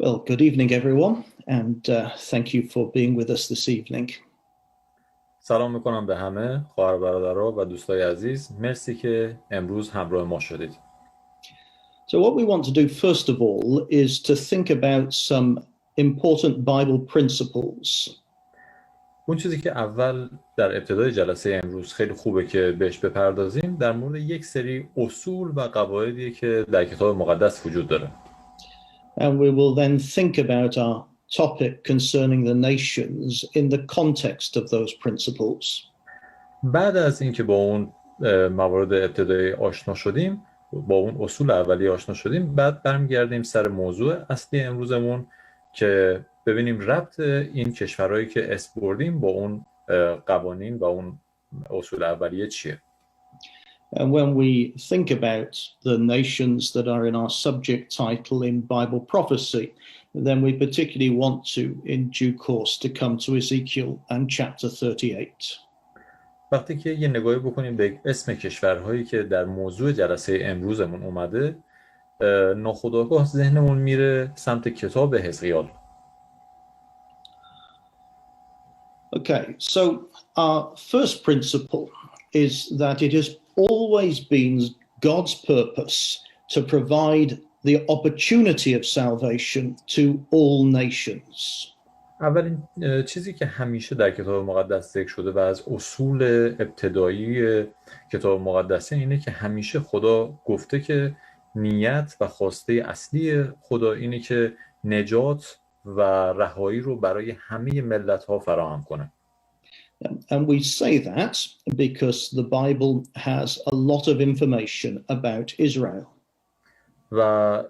Well, good evening, everyone, and thank you for being with us this evening. سلام میکنم به همه خواهر برادرها و دوستای عزیز. مرسی که امروز همراه ما شدید. So what we want to do first of all is to think about some important Bible principles. اون چیزی که اول در ابتدای جلسه امروز خیلی خوبه که بهش بپردازیم در مورد یک سری اصول و قواعدیه که در کتاب مقدس وجود داره. And we will then think about our topic concerning the nations in the context of those principles. بعد از اینکه با اون موارد ابتدایی آشنا شدیم، با اون اصول اولی آشنا شدیم، بعد برمیگردیم سر موضوع اصلی امروزمون که ببینیم ربط این کشورهایی که اسم بردیم با اون قوانین و اون اصول اولیه چیه. And when we think about the nations that are in our subject title in Bible prophecy, then we particularly want to, in due course, to come to Ezekiel and chapter 38. وقتی که یه نگاهی بکنیم به اسم کشورهایی که در موضوع جلسه امروزمون اومده، ناخودآگاه ذهنمون میره سمت کتاب حزقیال. Okay, so our first principle is that it has always been God's purpose to provide the opportunity of salvation to all nations. اولین چیزی که همیشه در کتاب مقدس ذکر شده و از اصول ابتدایی کتاب مقدس اینه که همیشه خدا گفته که نیت و خواسته اصلی خدا اینه که نجات و رهایی رو برای همه ملت‌ها فراهم کنه. And we say that because the Bible has a lot of information about Israel. و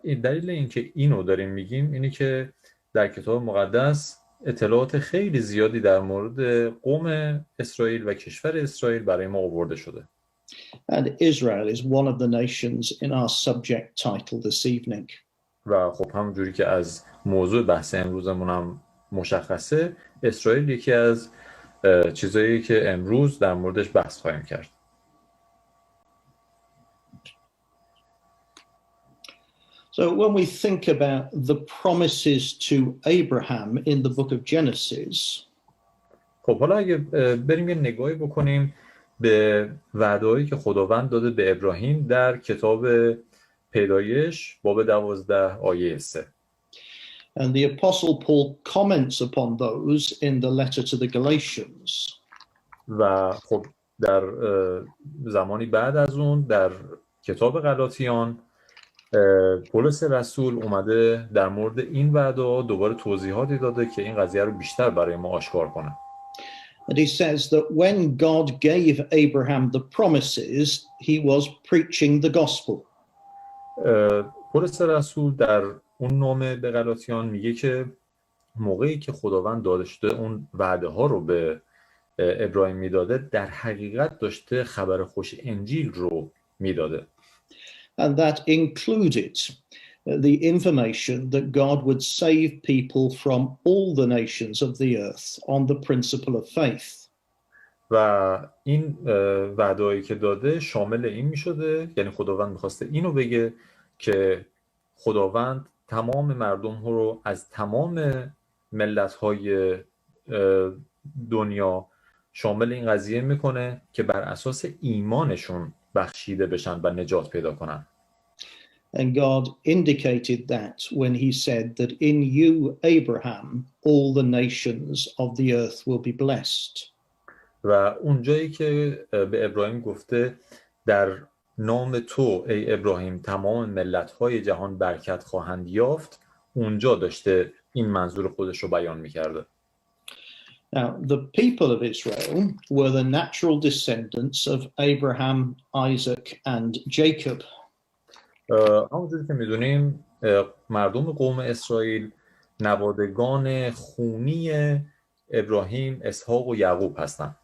این دلیل اینکه اینو داریم میگیم اینه که در کتاب مقدس اطلاعات خیلی زیادی در مورد قوم اسرائیل و کشور اسرائیل برای ما آورده شده. And Israel is one of the nations in our subject title this evening. و خب همونجوری که از موضوع بحث امروزمون هم مشخصه، اسرائیل یکی از چیزایی که امروز در موردش بحث خواهیم کرد. So when we think about the promises to Abraham in the book of Genesis, خب حالا اگه بریم یه نگاهی بکنیم به وعده‌هایی که خداوند داده به ابراهیم در کتاب پیدایش باب 12 آیه 3. and the apostle Paul comments upon those in the letter to the Galatians. و خب در زمانی بعد از اون در کتاب غلاطیان پولس رسول اومده در مورد این وعده دوباره توضیحاتی داده که این قضیه رو بیشتر برای ما آشکار کنه. And he says that when God gave Abraham the promises, he was preaching the gospel. پولس رسول در اون نامه به غلاطیان میگه که موقعی که خداوند داشته اون وعده ها رو به ابراهیم میداده در حقیقت داشته خبر خوش انجیل رو میداده. And that included the information that God would save people from all the nations of the earth on the principle of faith. و این وعده‌ای که داده شامل این میشده، یعنی خداوند میخواسته اینو بگه که خداوند تمام مردم ها رو از تمام ملت‌های دنیا شامل این قضیه میکنه که بر اساس ایمانشون بخشیده بشن و نجات پیدا کنن. And God indicated that when he said that in you, Abraham, all the nations of the earth will be blessed. و اونجایی که به ابراهیم گفته در نام تو ای ابراهیم تمام ملت‌های جهان برکت خواهند یافت، اونجا داشته این منظور خودش رو بیان می‌کرده. Now, the people of Israel were the natural descendants of Abraham, Isaac, and Jacob. همونجوری که می‌دونیم مردم قوم اسرائیل نوادگان خونی ابراهیم، اسحاق و یعقوب هستند.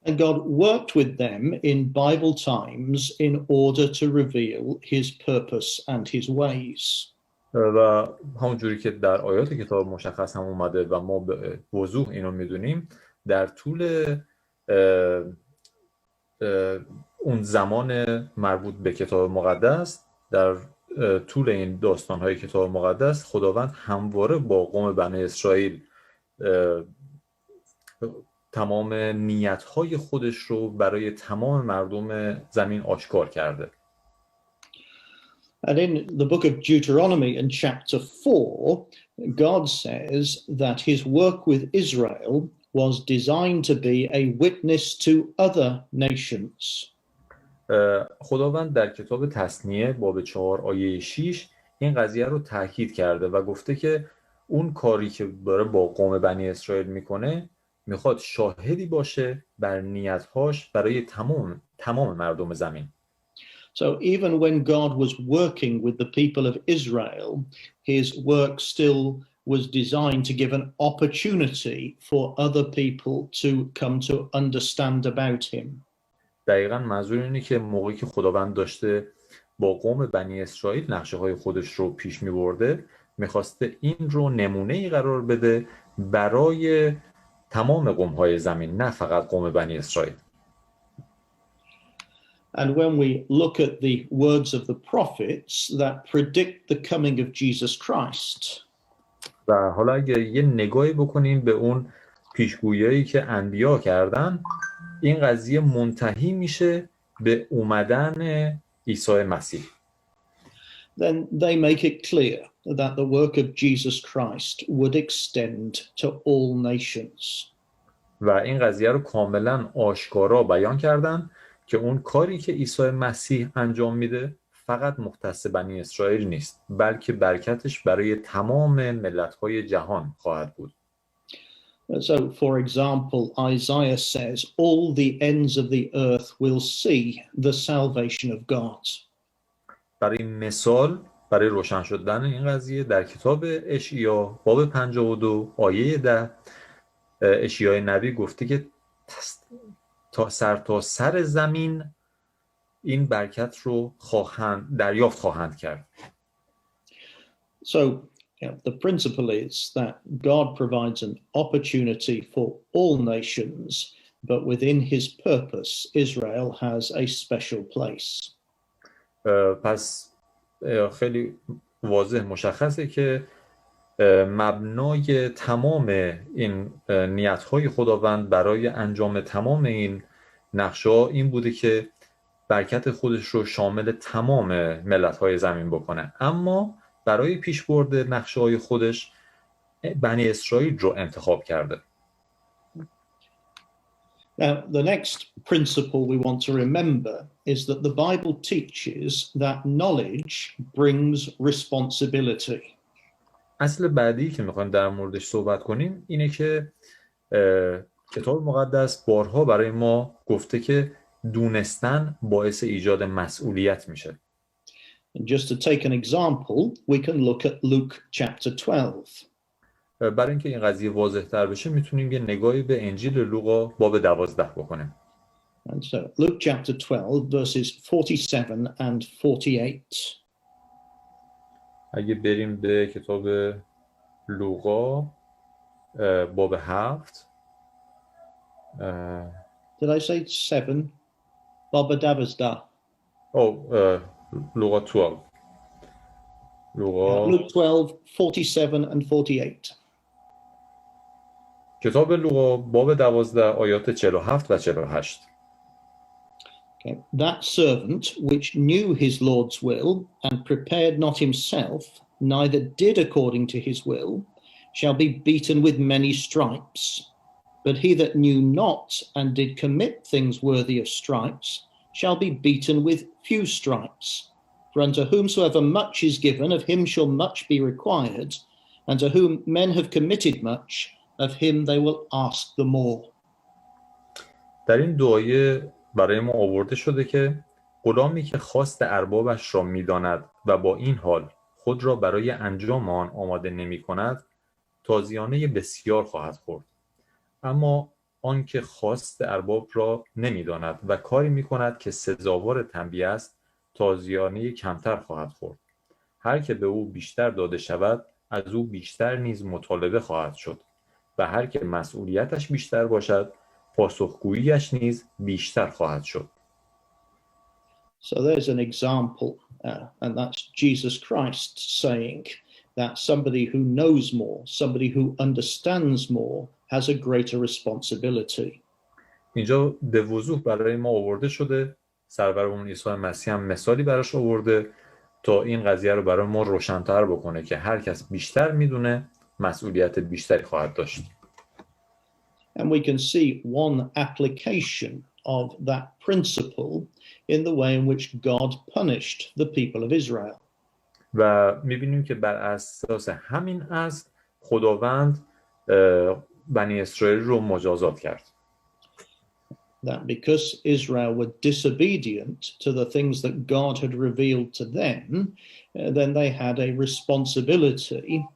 And God worked with them in Bible times in order to reveal his purpose and his ways. و همونجوری که در آیات کتاب مشخص هم اومده و ما به وضوح اینو میدونیم، در طول اون زمان مربوط به کتاب مقدس در طول این داستان‌های کتاب مقدس خداوند همواره با قوم بنی اسرائیل تمام نیت‌های خودش رو برای تمام مردم زمین آشکار کرده. And in the book of Deuteronomy in chapter 4, God says that his work with Israel was designed to be a witness to other nations. خداوند در کتاب تثنیه باب 4 آیه 6 این قضیه رو تاکید کرده و گفته که اون کاری که داره با قوم بنی اسرائیل میکنه میخواد شاهدی باشه بر نیت‌هاش برای تمام مردم زمین. So even when God was working with the people of Israel, his work still was designed to give an opportunity for other people to come to understand about him. دقیقاً منظور اینه که موقعی که خداوند داشته با قوم بنی اسرائیل نقشه‌های خودش رو پیش می‌برده می‌خواسته این رو نمونه‌ای قرار بده برای تمام قوم‌های زمین، نه فقط قوم بنی اسرائیل. And when we look at the words of the prophets that predict the coming of Jesus Christ, و حالا اگه یه نگاهی بکنیم به اون پیشگویی‌هایی که انبیا کردن، این قضیه منتهی میشه به اومدن عیسی مسیح. then they make it clear that the work of Jesus Christ would extend to all nations. و این قضیه رو کاملا آشکارا بیان کردن که اون کاری که عیسی مسیح انجام میده فقط مختص بنی اسرائیل نیست، بلکه برکتش برای تمام ملت‌های جهان خواهد بود. So, for example, Isaiah says, all the ends of the earth will see the salvation of God. برای مثال، برای روشن شدن این قضیه در کتاب اشعیا باب 52 آیه 10 اشعیا نبی گفته که تا سر زمین این برکت رو دریافت خواهند کرد. So, the principle is that God provides an opportunity for all nations, but within his purpose, Israel has a special place. پس خیلی واضح مشخصه که مبنای تمام این نیت‌های خداوند برای انجام تمام این نقشه‌ها این بوده که برکت خودش رو شامل تمام ملت‌های زمین بکنه، اما برای پیشبرد نقشه‌های خودش بنی اسرائیل رو انتخاب کرده. Now, the next principle we want to remember is that the Bible teaches that knowledge brings responsibility. اصل بعدی که میخوایم در موردش صحبت کنیم اینه که کتاب مقدس بارها برای ما گفته که دونستن باعث ایجاد مسئولیت میشه. And just to take an example, we can look at Luke chapter 12. برای اینکه این قضیه واضح تر بشه میتونیم یه نگاهی به انجیل لوقا باب 12 بکنیم. And so Luke chapter 12 verses 47 and 48. اگه بریم به کتاب لوقا باب 7 Did I say 7? Baba Dabazda. لوقا 12. Luke 12, 47 and 48. کتاب لوقا باب 12 آیات 47 و 48. Okay. That servant which knew his Lord's will and prepared not himself, neither did according to his will, shall be beaten with many stripes. But he that knew not and did commit things worthy of stripes shall be beaten with few stripes. For unto whomsoever much is given, of him shall much be required, and to whom men have committed much, of him they will ask the more. در این دعایه برای ما آورده شده که غلامی که خواست اربابش را می‌داند و با این حال خود را برای انجام آن آماده نمی‌کند، تازیانه بسیار خواهد خورد. اما آن که خواست ارباب را نمی‌داند و کاری می‌کند که سزاوار تنبیه است، تازیانه کمتر خواهد خورد. هر که به او بیشتر داده شود، از او بیشتر نیز مطالبه خواهد شد. و هر که مسئولیتش بیشتر باشد، پاسخگوییش نیز بیشتر خواهد شد. So there's an example and that's Jesus Christ saying that somebody who knows more, somebody who understands more, has a greater responsibility. اینجا به وضوح برای ما آورده شده، سرورمون عیسی مسیح هم مثالی براش آورده تا این قضیه رو برای ما روشن‌تر بکنه که هر کس بیشتر میدونه مسئولیت بیشتری خواهد داشت. And we can see one application of that principle in the way in which God punished the people of Israel. و میبینیم که بر اساس همین اصل خداوند بنی اسرائیل رو مجازات کرد. That because Israel were disobedient to the things that God had revealed to them, then they had a responsibility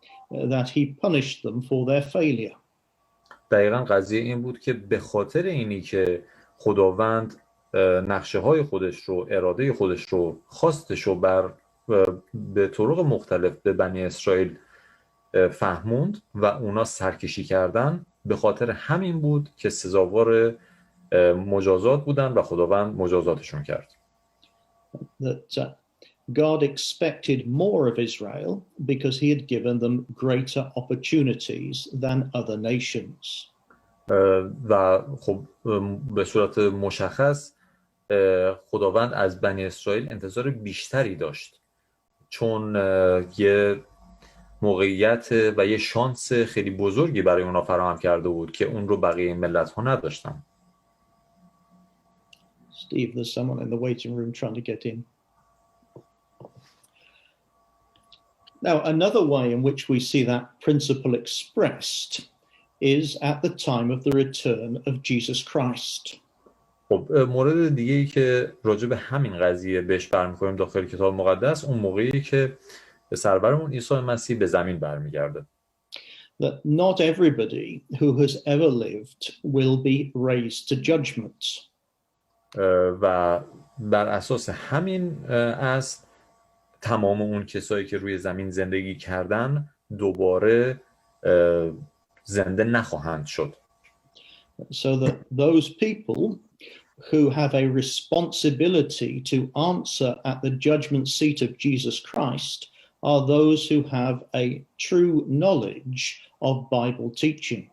that he punished them for their failure. دقیقاً قضیه این بود که به خاطر اینی که خداوند نقشه های خودش رو، اراده خودش رو، خواستش رو به طرق مختلف به بنی اسرائیل فهموند و اونا سرکشی کردن، به خاطر همین بود که سزاوار مجازات بودن و خداوند مجازاتشون کرد. That God expected more of Israel because he had given them greater opportunities than other nations. و خب به صورت مشخص خداوند از بنی اسرائیل انتظار بیشتری داشت، چون یه موقعیت و یه شانس خیلی بزرگی برای اونا فراهم کرده بود که اون رو بقیه ملت ها نداشتن. Steve, there's someone in the waiting room trying to get in. Now, another way in which we see that principle expressed is at the time of the return of Jesus Christ. خب مورد دیگه ای که راجع به همین قضیه بهش برمیخوریم داخل کتاب مقدس، اون موقعی که سرورمون عیسی مسیح به زمین برمیگرده. That not everybody who has ever lived will be raised to judgment. و بر اساس همین اصل تمام اون کسایی که روی زمین زندگی کردن دوباره زنده نخواهند شد. So that those people who have a responsibility to answer at the judgment seat of Jesus Christ are those who have a true knowledge of Bible teaching.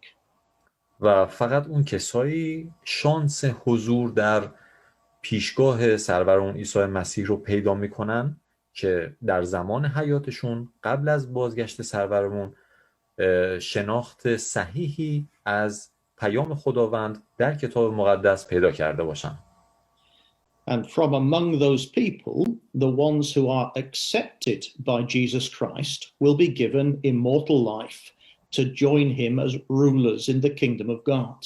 و فقط اون کسایی شانس حضور در پیشگاه سرورمون عیسی مسیح رو پیدا میکنن که در زمان حیاتشون قبل از بازگشت سرورمون شناخت صحیحی از پیام خداوند در کتاب مقدس پیدا کرده باشن. And from among those people, the ones who are accepted by Jesus Christ will be given immortal life to join him as rulers in the kingdom of God.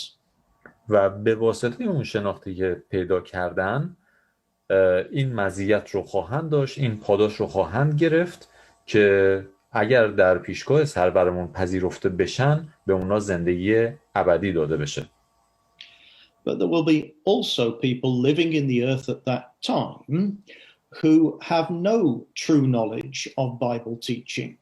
و به واسطه اون شناختی که پیدا کردن این مزیت رو خواهند داشت، این پاداش رو خواهند گرفت که اگر در پیشگاه سرورمون پذیرفته بشن به اونا زندگی ابدی داده بشه. But there will be also people living in the earth at that time who have no true knowledge of Bible teaching.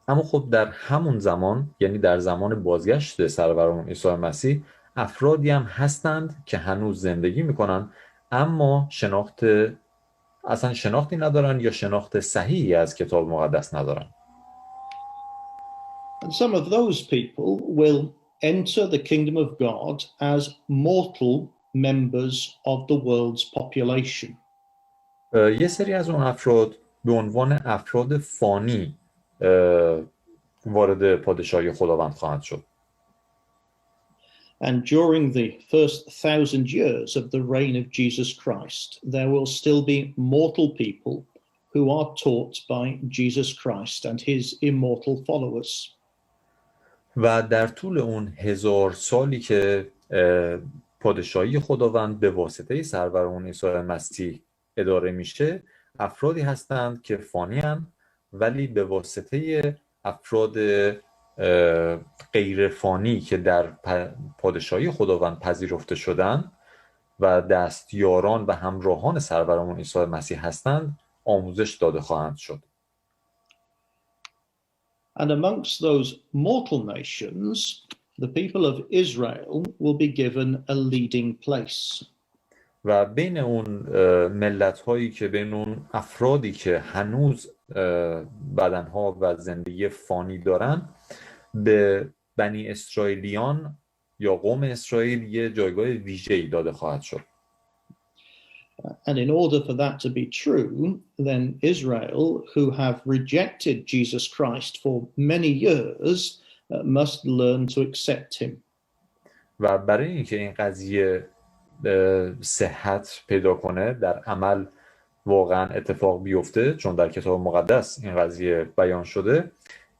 اما خب در همون زمان، یعنی در زمان بازگشت سرورمون عیسی مسیح، افرادی هم هستند که هنوز زندگی میکنن اما اصلا شناختی ندارن یا شناخت صحیحی از کتاب مقدس ندارن. And some of those people will enter the kingdom of God as mortal members of the world's population. یه سری از اون افراد به عنوان افراد فانی وارد پادشاهی خداوند خواهند شد. And during the first 1,000 years of the reign of Jesus Christ, there will still be mortal people who are taught by Jesus Christ and his immortal followers. و در طول اون 1000 سالی که پادشاهی خداوند به واسطه سرورمون عیسی مسیح اداره میشه، افرادی هستند که فانی هستند ولی به واسطه افراد غیر فانی که در پادشاهی خداوند پذیرفته شدن و دستیاران و همراهان سرورمون عیسی مسیح هستند آموزش داده خواهند شد. And amongst those mortal nations, the people of Israel will be given a leading place. و بین اون ملت هایی که بین اون افرادی که هنوز بدنها و زندگی فانی دارن به بنی اسرائیلیان یا قوم اسرائیل یه جایگاه ویژه‌ای داده خواهد شد. And in order for that to be true, then Israel, who have rejected Jesus Christ for many years, must learn to accept him. و برای اینکه این قضیه صحت پیدا کنه، در عمل واقعا اتفاق بیفته، چون در کتاب مقدس این قضیه بیان شده،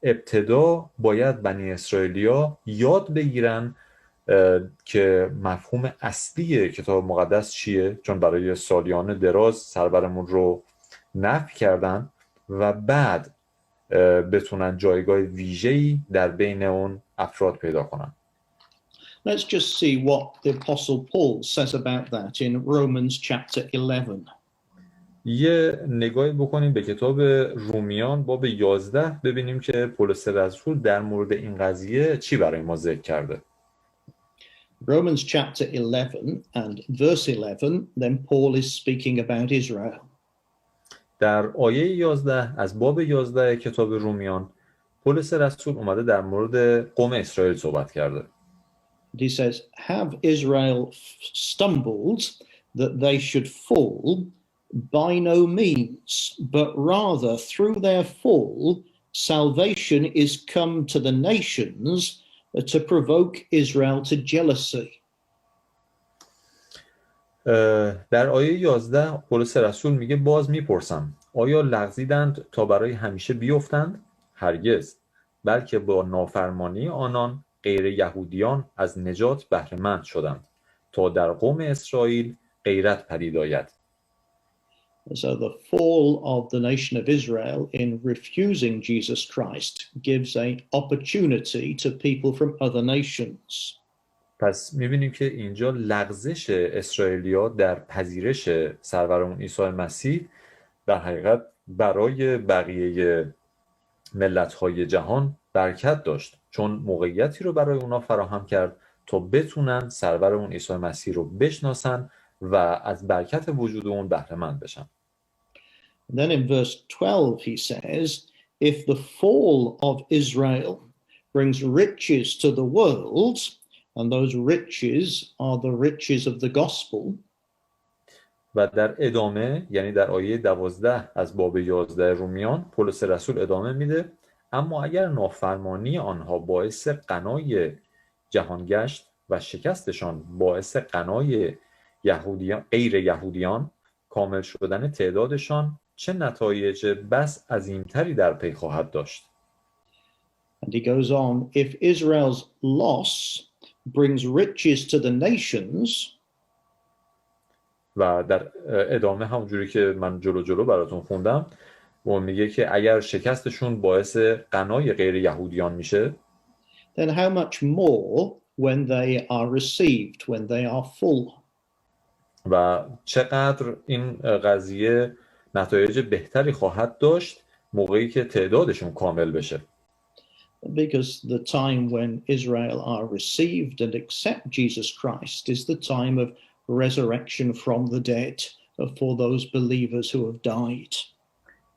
ابتدا باید بنی اسرائیلیا یاد بگیرن که مفهوم اصلی کتاب مقدس چیه، چون برای سالیان دراز سرورمون رو نفی کردن و بعد بتونن جایگاه ویژه‌ای در بین اون افراد پیدا کنن. Let's just see what the Apostle Paul says about that in Romans chapter 11. یه نگاهی بکنیم به کتاب رومیان باب 11 ببینیم که پولس رسول در مورد این قضیه چی برای ما ذکر کرده. Romans chapter 11 and verse 11, then Paul is speaking about Israel. در آیه 11 از باب 11 کتاب رومیان پولس رسول اومده در مورد قوم اسرائیل صحبت کرده. He says, have Israel stumbled that they should fall? By no means, but rather through their fall, salvation is come to the nations to provoke Israel to jealousy. در آیه 11 پولس رسول میگه باز میپرسم آیا لغزیدند تا برای همیشه بیفتند؟ هرگز، بلکه با نافرمانی آنان غیر یهودیان از نجات بهره مند شدند تا در قوم اسرائیل غیرت پدید آید. So the fall of the nation of Israel in refusing Jesus Christ gives an opportunity to people from other nations. پس می‌بینیم که اینجا لغزش اسرائیلیا در پذیرش سرورمون عیسی مسیح در حقیقت برای بقیه ملت‌های جهان برکت داشت، چون موقعیتی رو برای اونا فراهم کرد تا بتونن سرورمون عیسی مسیح رو بشناسن و از برکت وجود اون بهره مند بشن. Then in verse 12 he says, if the fall of Israel brings riches to the world, and those riches are the riches of the gospel. و در ادامه، یعنی در آیه 12 از باب 11 رومیان، پولس رسول ادامه میده اما اگر نافرمانی آنها باعث غنای جهان گشت و شکستشان باعث غنای یهودیان غیر یهودیان کامل شدن تعدادشان چه نتایج بس عظیمتری در پی خواهد داشت. And he goes on, if Israel's loss brings riches to the nations. و در ادامه همونجوری که من جلو براتون خوندم و میگه که اگر شکستشون باعث غنای غیر یهودیان میشه then how much more when they are received, when they are full. و چقدر این قضیه نتایج بهتری خواهد داشت موقعی که تعدادشون کامل بشه. Because the time when Israel are received and accept Jesus Christ is the time of resurrection from the dead for those believers who have died.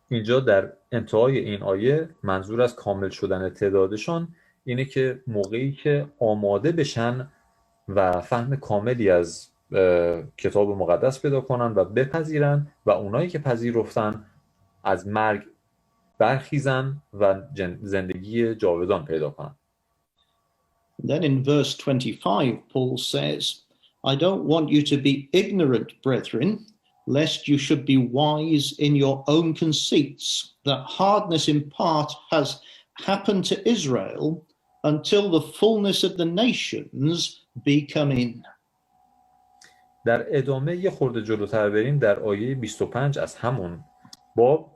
اینجا در انتهای این آیه منظور از کامل شدن تعدادشان اینه که موقعی که آماده بشن و فهم کاملی از کتاب مقدس پیدا کنن و بپذیرن و اونایی که پذیرفتن از مرگ برخیزن و زندگی جاودان پیدا کنن. Then in verse 25 Paul says, I don't want you to be ignorant, brethren, lest you should be wise in your own conceits, that hardness in part has happened to Israel until the fullness of the nations be come in. در ادامه یه خورده جلوتر بریم در آیه 25 از همون باب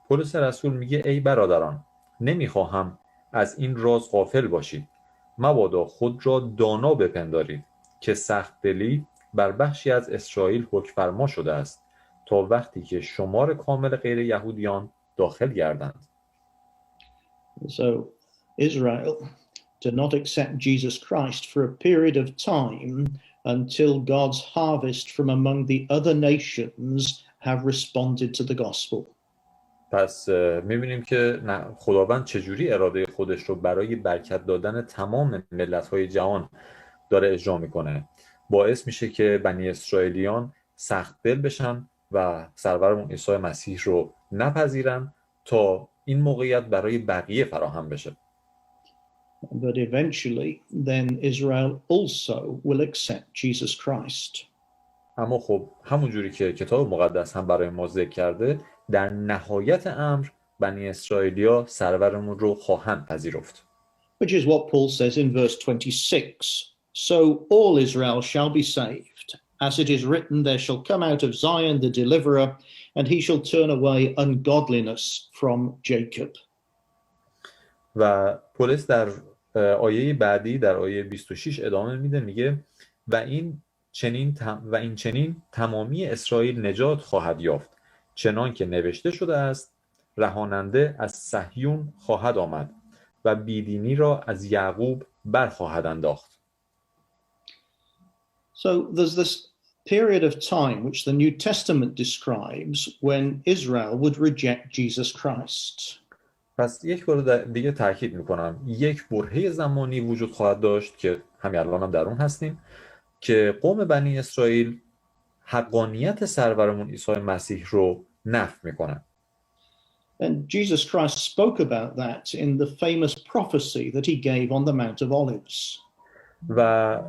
پولس رسول میگه ای برادران نمیخواهم از این راز غافل باشید مبادا خود را دانا بپندارید که سخت دلی بر بخشی از اسرائیل حکم فرما شده است تا وقتی که شمار کامل غیر یهودیان داخل گردند. So Israel to not accept Jesus Christ for a period of time until God's harvest from among the other nations have responded to the gospel. پس میبینیم که خداوند چجوری اراده خودش رو برای برکت دادن تمام ملت‌های جهان داره اجرا میکنه. باعث میشه که بنی اسرائیلیان سخت دل بشن و سرورمون عیسی مسیح رو نپذیرن تا این موقعیت برای بقیه فراهم بشه. But eventually then Israel also will accept Jesus Christ. اما خب همون جوری که کتاب مقدس هم برای ما ذکر کرده، در نهایت امر بنی اسرائیلیا سرورمون رو خواهند پذیرفت. Which is what Paul says in verse 26. So all Israel shall be saved. As it is written, there shall come out of Zion the deliverer, and he shall turn away ungodliness from Jacob. و پولس در آیه بعدی در آیه 26 ادامه میده، میگه و این چنین تمامی اسرائیل نجات خواهد یافت، چنان که نوشته شده است رهاننده از صهیون خواهد آمد و بیدینی را از یعقوب برخواهد انداخت. So there's this period of time which the New Testament describes when Israel would reject Jesus Christ. پس یک بار دیگه تاکید میکنم، یک برهه زمانی وجود خواهد داشت که همین الان هم در اون هستیم که قوم بنی اسرائیل حقانیت سرورمون عیسی مسیح رو نفی میکنن. And Jesus Christ spoke about that in the famous prophecy that he gave on the Mount of Olives. و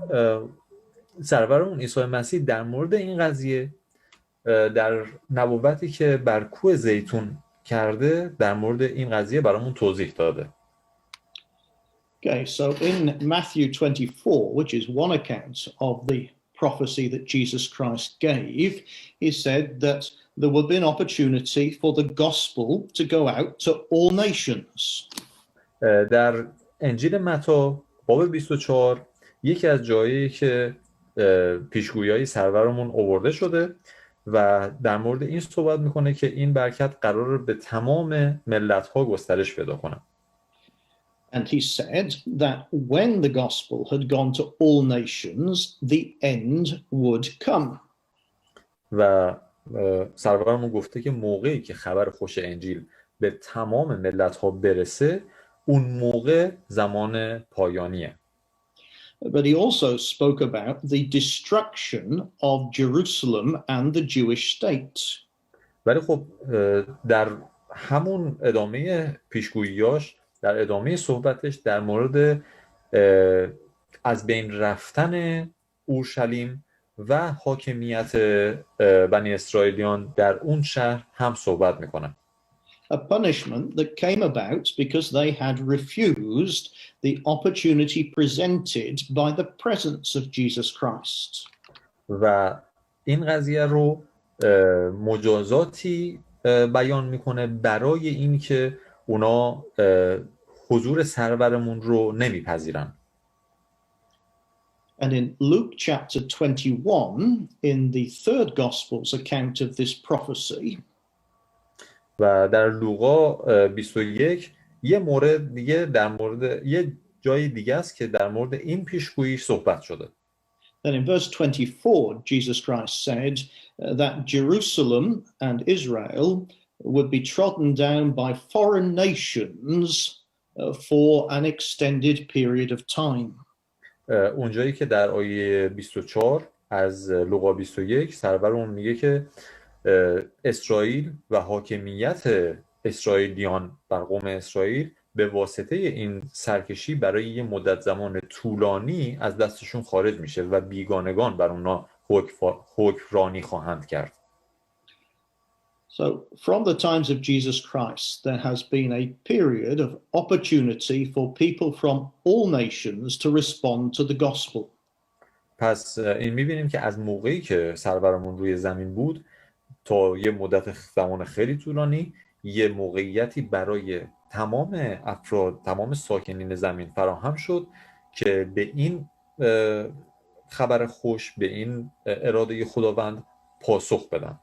سرورمون عیسی مسیح در مورد این قضیه در نبوتی که بر کوه زیتون کرده در مورد این قضیه برامون توضیح داده. Okay, so in Matthew 24, which is one account of the prophecy that Jesus Christ gave, he said that there will be an opportunity for the gospel to go out to all nations. در انجیل متی باب 24 یکی از جایی که پیشگویی سرورمون آورده شده و در مورد این صحبت میکنه که این برکت قراره به تمام ملت‌ها گسترش پیدا کنه. And he said that when the gospel had gone to all nations, the end would come. و سرورمون گفته که موقعی که خبر خوش انجیل به تمام ملت‌ها برسه، اون موقع زمان پایانیه. But he also spoke about the destruction of Jerusalem and the Jewish state. ولی خب در همون ادامه پیشگوییاش، در ادامه صحبتش در مورد از بین رفتن اورشلیم و حاکمیت بنی اسرائیلیان در اون شهر هم صحبت میکنه. A punishment that came about because they had refused the opportunity presented by the presence of Jesus Christ. و این قضیه رو مجازاتی بیان میکنه برای این که اونا حضور سرورمون رو نمیپذیرن. And in Luke chapter 21, in the third gospel's account of this prophecy, و در لوقا 21 یه مورد دیگه در مورد یه جای دیگه است که در مورد این پیشگویی صحبت شده. then in verse 24, Jesus Christ said that Jerusalem and Israel would be trodden down by foreign nations for an extended period of time. اونجایی که در آیه 24 از لوقا 21 سرورمون میگه که اسرائیل و حاکمیت اسرائیلیان بر قوم اسرائیل به واسطه این سرکشی برای یه مدت زمان طولانی از دستشون خارج میشه و بیگانگان بر اونا حکمرانی خواهند کرد. So from the times of Jesus Christ, there has been a period of opportunity for people from all nations to respond to the gospel. پس این میبینیم که از موقعی که سرورمون روی زمین بود تا یه مدت زمان خیلی طولانی یه موقعیتی برای تمام افراد، تمام ساکنین زمین فراهم شد که به این خبر خوش، به این اراده خداوند پاسخ بدن.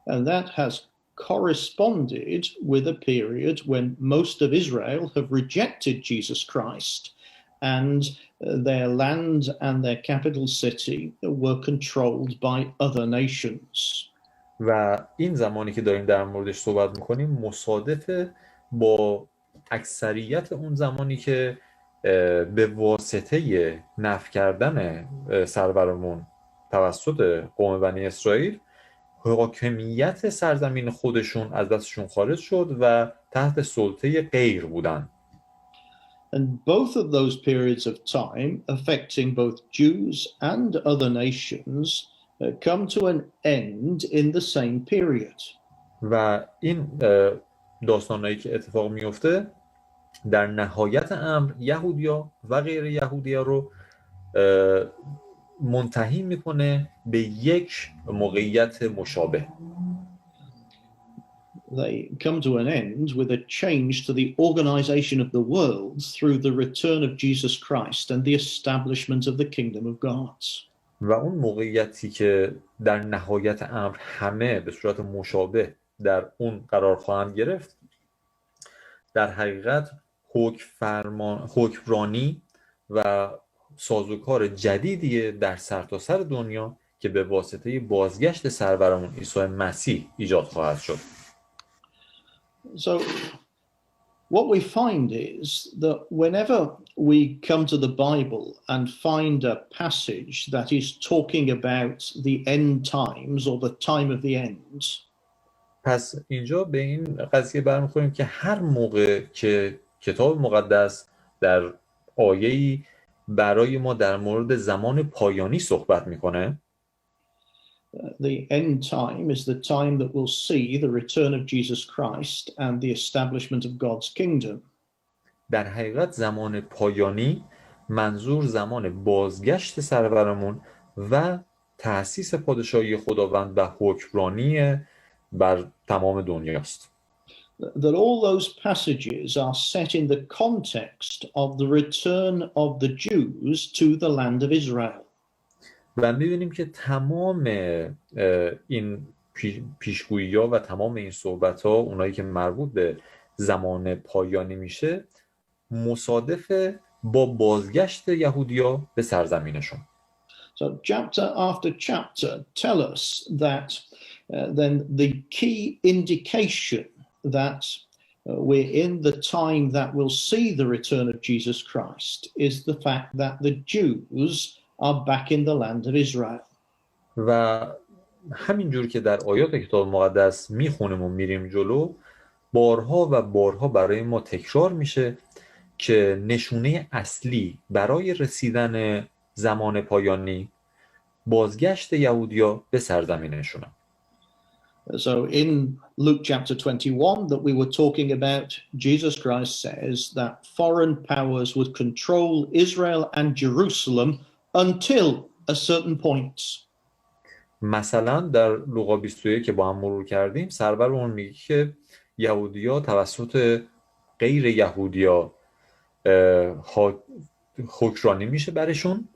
And that has corresponded with a period when most of Israel have rejected Jesus Christ and their land and their capital city were controlled by other nations. و این زمانی که داریم در موردش صحبت میکنیم مصادفه با اکثریت اون زمانی که به واسطه نفی کردن سرورمون توسط قوم بنی اسرائیل حاکمیت سرزمین خودشون از دستشون خارج شد و تحت سلطه غیر بودن. And both of those periods of time, affecting both Jews and other nations, come to an end in the same period. و این داستانهایی که اتفاق میفته در نهایت امر یهودیا و غیر یهودیا رو منتهی میکنه به یک موقعیت مشابه. They come to an end with a change to the organization of the world through the return of Jesus Christ and the establishment of the kingdom of God. و اون موقعیتی که در نهایت امر همه به صورت مشابه در اون قرار خواهند گرفت در حقیقت حکمرانی و سازوکار جدیدیه در سرتاسر دنیا که به واسطه بازگشت سرورمون عیسی مسیح ایجاد خواهد شد. So what we find is that whenever we come to the Bible and find a passage that is talking about the end times or the time of the end, پس اینجا به این قضیه برمیخوریم که هر موقع که کتاب مقدس در آیه‌ای برای ما در مورد زمان پایانی صحبت میکنه، the end time is the time that will see the return of Jesus Christ and the establishment of God's kingdom. در حقیقت زمان پایانی منظور زمان بازگشت سرورمون و تأسیس پادشاهی خداوند و حکمرانی بر تمام دنیاست. That all those passages are set in the context of the return of the Jews to the land of Israel. و می‌بینیم که تمام این پیشگویی‌ها و تمام این صحبت‌ها اونایی که مربوط به زمان پایانی میشه مصادف با بازگشت یهودیا به سرزمینشون. So chapter after chapter tell us that then the key indication that we're in the time that we'll see the return of Jesus Christ is the fact that the Jews are back in the land of Israel. و همینجور که در آیات کتاب مقدس میخونیم و میریم جلو بارها و بارها برای ما تکرار میشه که نشونه اصلی برای رسیدن زمان پایانی بازگشت یهودیا به سرزمینشونه. So in Luke chapter 21 that we were talking about, Jesus Christ says that foreign powers would control Israel and Jerusalem until a certain point. مثلا در لوقا 21 که با هم مرور کردیم سرور اون میگه که یهودیا توسط غیر یهودیا حکمرانی میشه برشون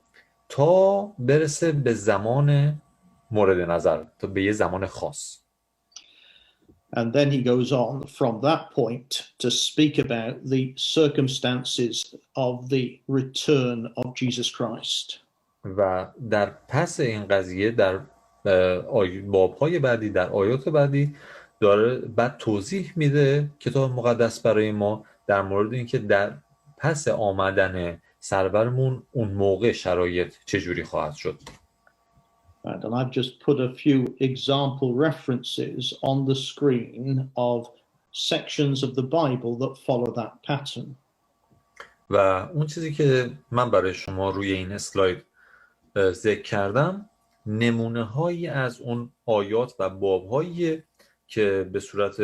تا برسه به زمان مورد نظر، تا به یه زمان خاص. And then he goes on from that point to speak about the circumstances of the return of Jesus Christ. و در پس این قضیه در باب‌های بعدی در آیات بعدی داره بعد توضیح میده کتاب مقدس برای ما در مورد اینکه در پس آمدن سرورمون اون موقع شرایط چجوری خواهد شد. And I've just put a few example references on the screen of sections of the Bible that follow that pattern. و اون چیزی که من برای شما روی این اسلاید ذکر کردم نمونه هایی از اون آیات و باب هایی که به صورت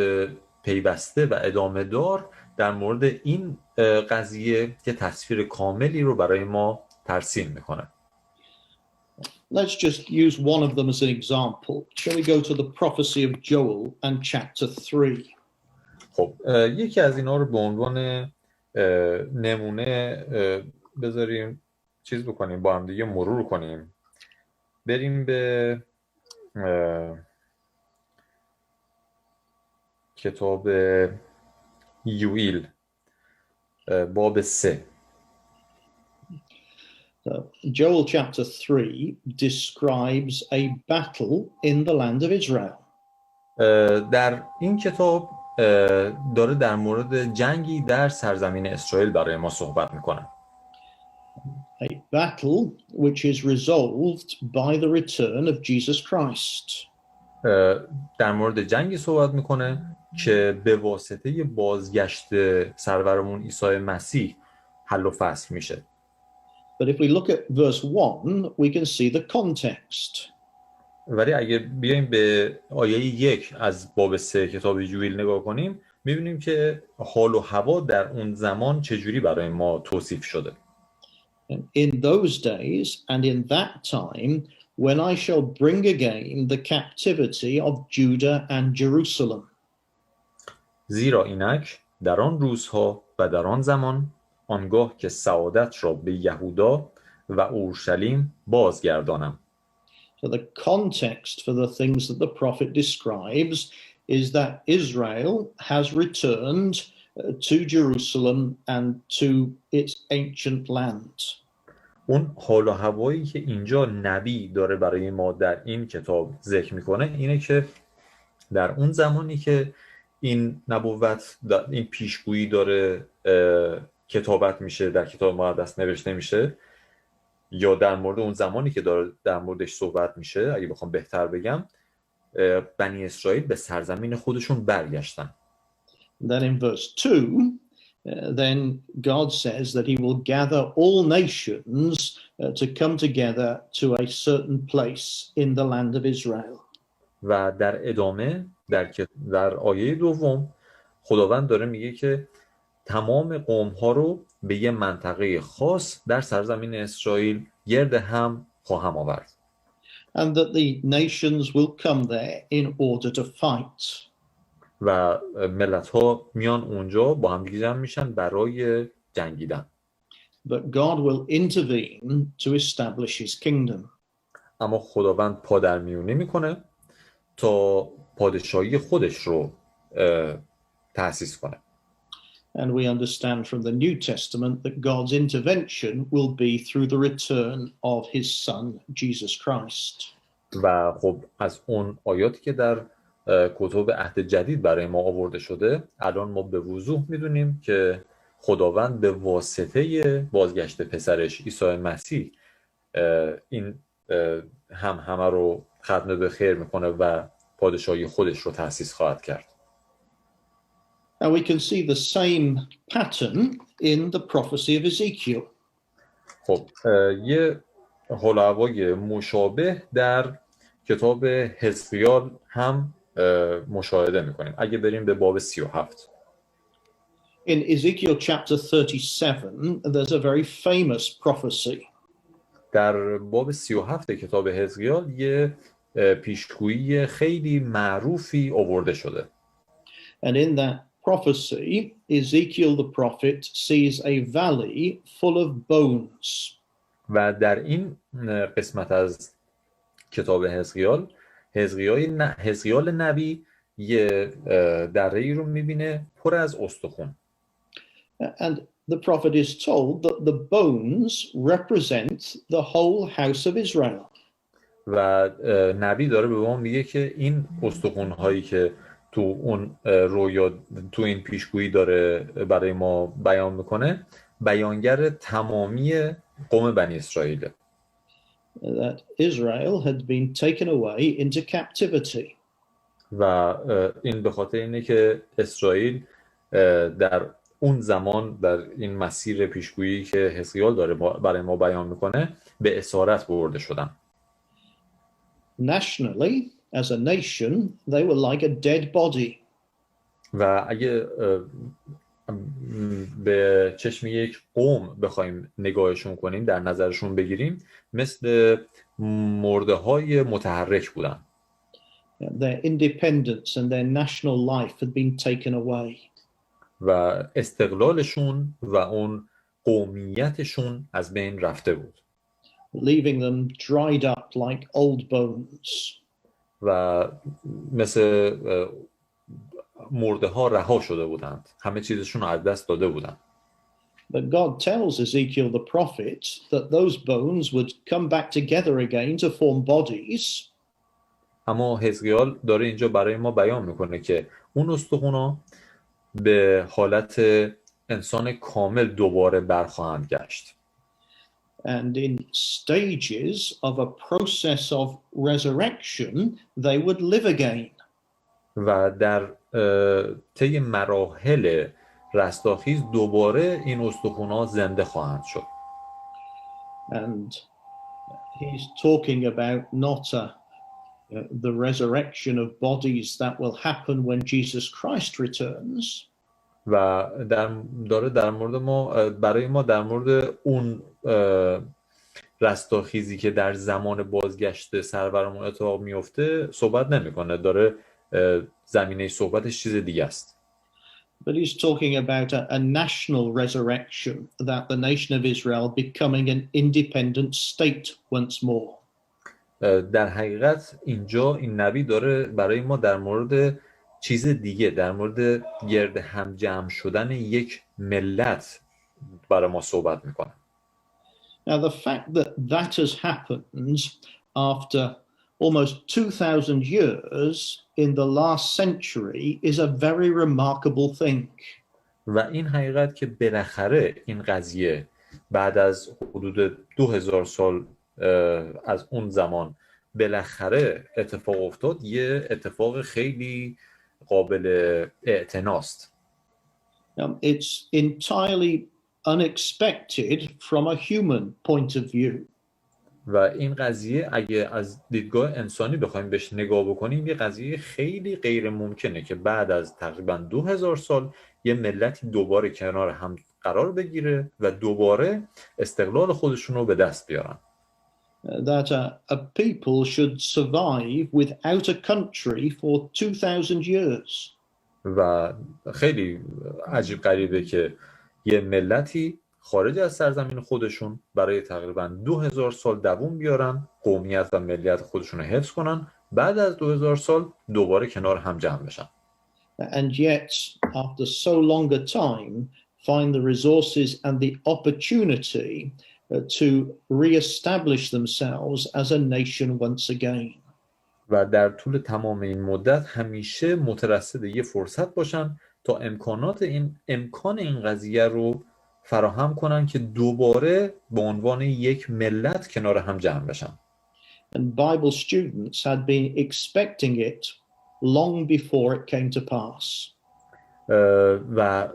پیوسته و ادامه دار در مورد این قضیه که تصویر کاملی رو برای ما ترسیم میکنه. Let's just use one of them as an example. Shall we go to the prophecy of Joel and chapter 3? خب یکی از اینا رو به عنوان نمونه بذاریم چیز بکنیم با هم دیگه مرور کنیم. بریم به کتاب یوئیل باب 3 Joel chapter 3 describes a battle in the land of Israel. در این کتاب داره در مورد جنگی در سرزمین اسرائیل برای ما صحبت میکنه. A battle which is resolved by the return of Jesus Christ. در مورد جنگی صحبت میکنه که به واسطه بازگشت سرورمون عیسی مسیح حل و فصل میشه. But if we look at verse 1, we can see the context. ولی اگه بیایم به آیه 1 از باب 3 کتاب جویل نگاه کنیم میبینیم که حال و هوا در اون زمان چجوری برای ما توصیف شده. In those days and in that time, when I shall bring again the captivity of Judah and Jerusalem. زیرا اینک در آن روزها و در آن زمان آنگاه که سعادت را به یهودا و اورشلیم بازگردانم. So the context for the things that the prophet describes is that Israel has returned to Jerusalem and to its ancient land. اون حال و هوایی که اینجا نبی داره برای ما در این کتاب ذکر میکنه اینه که در اون زمانی که این نبوت این پیشگویی داره کتابت میشه در کتاب مقدس نوشته میشه یا در مورد اون زمانی که داره در موردش صحبت میشه اگه بخوام بهتر بگم بنی اسرائیل به سرزمین خودشون برگشتن. Then in verse 2 then God says that he will gather all nations to come together to a certain place in the land of Israel. و در ادامه در آیه دوم خداوند داره میگه که تمام قوم ها رو به یه منطقه خاص در سرزمین اسرائیل گرد هم خواهم آورد. And that the nations will come there in order to fight. و ملت ها میان اونجا با هم دیگه جمع میشن برای جنگیدن. But God will intervene to establish his kingdom. اما خداوند پادرمیونی میکنه تا پادشاهی خودش رو تأسیس کنه. And we understand from the New Testament that God's intervention will be through the return of his son, Jesus Christ. و خب از اون آیاتی که در کتب عهد جدید برای ما آورده شده الان ما به وضوح میدونیم که خداوند به واسطه بازگشت پسرش عیسی مسیح این همه رو ختم به خیر میکنه و پادشاهی خودش رو تأسیس خواهد کرد. And we can see the same pattern in the prophecy of Ezekiel. خب یه حال و هوای مشابه در کتاب حزقیال هم مشاهده میکنیم. اگه بریم به باب 37. In Ezekiel chapter 37, there's a very famous prophecy. در باب 37 کتاب حزقیال یه پیشگویی خیلی معروفی آورده شده. And in that prophecy, Ezekiel the prophet sees a valley full of bones. و در این قسمت از کتاب حزقیال نبی یه دره‌ای رو میبینه پر از استخوان. And the prophet is told that the bones represent the whole house of Israel. و نبی داره به ما میگه که این استخوان‌هایی که تو اون رویا تو این پیشگویی داره برای ما بیان میکنه بیانگر تمامی قوم بنی اسرائیل. That Israel had been taken away into captivity. و این به خاطر اینه که اسرائیل در اون زمان در این مسیر پیشگویی که حزقیال داره برای ما بیان میکنه به اسارت برده شدن. Nationally, as a nation, they were like a dead body. و اگه به چشم یک قوم بخوایم نگاهشون کنیم در نظرشون بگیریم مثل مرده های متحرک بودن. Their independence and their national life had been taken away. و استقلالشون و اون قومیتشون از بین رفته بود. Leaving them dried up like old bones. و مثل مرده ها رها شده بودند. همه چیزشون رو از دست داده بودند. But God tells Ezekiel the prophet that those bones would come back together again to form bodies. اما حزقیال داره اینجا برای ما بیان میکنه که اون استخوان‌ها به حالت انسان کامل دوباره برخواهند گشت. And in stages of a process of resurrection, they would live again. و در طی مراحل رستاخیز دوباره این استخوان‌ها زنده خواهند شد. And he's talking about not the resurrection of bodies that will happen when Jesus Christ returns. و داره در مورد برای ما در مورد اون رستاخیزی که در زمان بازگشت سرورمون اتفاق میفته صحبت نمیکنه. داره زمینه صحبتش چیز دیگه است. But he's talking about a national resurrection, that the nation of Israel becoming an independent state once more. در حقیقت اینجا این نبی داره برای ما در مورد چیز دیگه، در مورد گرد هم جمع شدن یک ملت برای ما صحبت میکنه. Now the fact that that has happened after almost 2,000 years in the last century is a very remarkable thing. و این حقیقت که بالاخره این قضیه بعد از حدود 2000 سال از اون زمان بالاخره اتفاق افتاد، یه اتفاق خیلی قابل اعتناست. It's entirely unexpected from a human point of view. و این قضیه اگه از دیدگاه انسانی بخوایم بهش نگاه بکنیم یه قضیه خیلی غیر ممکنه که بعد از تقریبا 2000 سال یه ملتی دوباره کنار هم قرار بگیره و دوباره استقلال خودشون رو به دست بیارن. That a people should survive without a country for 2,000 years. و خیلی عجیب غریبه که یه ملتی خارج از سرزمین خودشون برای تقریبا 2000 سال دووم بیارن، قومیت و ملیت خودشون رو حفظ کنن، بعد از 2000 سال دوباره کنار هم جمع بشن. And yet, after so long a time, find the resources and the opportunity to re-establish themselves as a nation once again. و در طول تمام این مدت همیشه مترصد یه فرصت باشن تا امکان این قضیه رو فراهم کنن که دوباره به عنوان یک ملت کنار هم جمع بشن. And Bible students had been expecting it long before it came to pass. و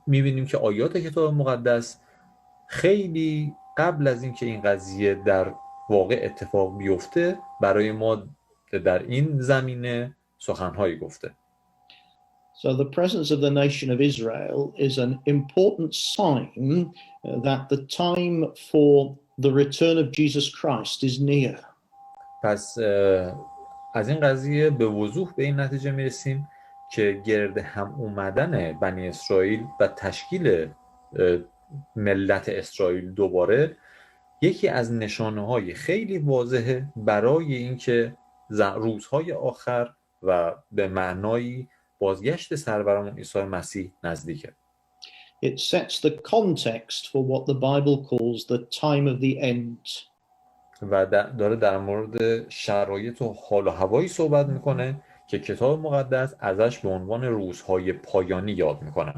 می‌بینیم که آیات کتاب مقدس خیلی قبل از اینکه این قضیه در واقع اتفاق بیفته برای ما در این زمینه سخن‌هایی گفته. So the presence of the nation of Israel is an important sign that the time for the return of Jesus Christ is near. پس از این قضیه به وضوح به این نتیجه میرسیم که گرد هم اومدن بنی اسرائیل و تشکیل ملت اسرائیل دوباره یکی از نشانه‌های خیلی واضحه برای اینکه روزهای آخر و به معنای بازگشت سرورمون عیسی مسیح نزدیکه. It sets the context for what the Bible calls the time of the end. و داره در مورد شرایط و حال و هوایی صحبت میکنه که کتاب مقدس ازش به عنوان روزهای پایانی یاد میکنه.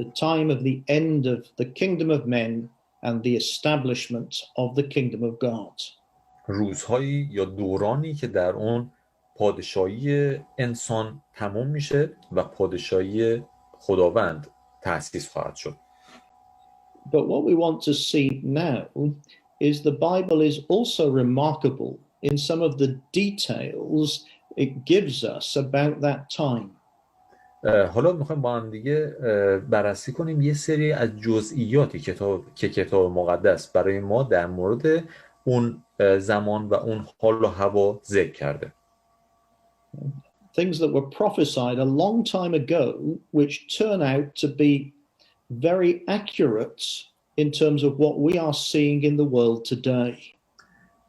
The time of the end of the kingdom of men and the establishment of the kingdom of God. روزهایی یا دورانی که در اون پادشاهی انسان تموم میشه و پادشاهی خداوند تأسیس خواهد شد. But what we want to see now is the Bible is also remarkable in some of the details it gives us about that time. حالا میخوایم با هم دیگه بررسی کنیم یه سری از جزئیاتی که کتاب مقدس برای ما در مورد اون زمان و اون حال و هوا ذکر کرده. Things that were prophesied a long time ago which turn out to be very accurate in terms of what we are seeing in the world today.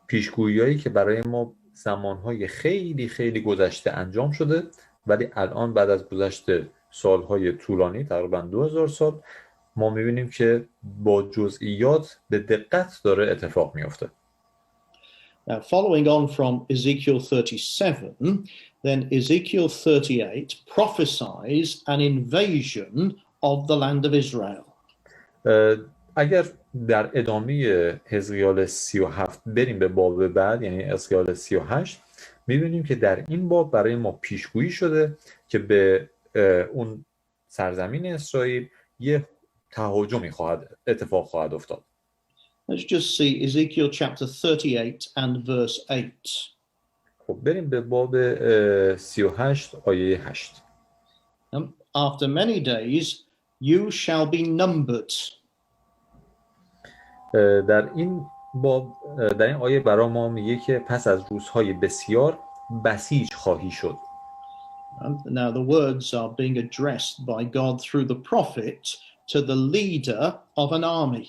پیشگویی‌هایی که برای ما زمانهای خیلی خیلی گذشته انجام شده ولی الان بعد از گذشت سالهای طولانی تقریبا 2000 سال ما میبینیم که با جزئیات به دقت داره اتفاق میفته. Now, following on from Ezekiel 37, then Ezekiel 38 prophesies an invasion of the land of Israel. اگر در ادامه حزقیال 37 بریم به باب بعد، یعنی حزقیال 38، میبینیم که در این باب برای ما پیشگویی شده که به اون سرزمین اسرائیل یه تهاجمی اتفاق خواهد افتاد. Let's just see Ezekiel chapter 38 and verse 8. خب بریم به باب 38 آیه 8. After many days you shall be numbered. در این باب، در این آیه برای ما میگه که پس از روزهای بسیار بسیج خواهی شد. Now the words are being addressed by God through the prophet to the leader of an army.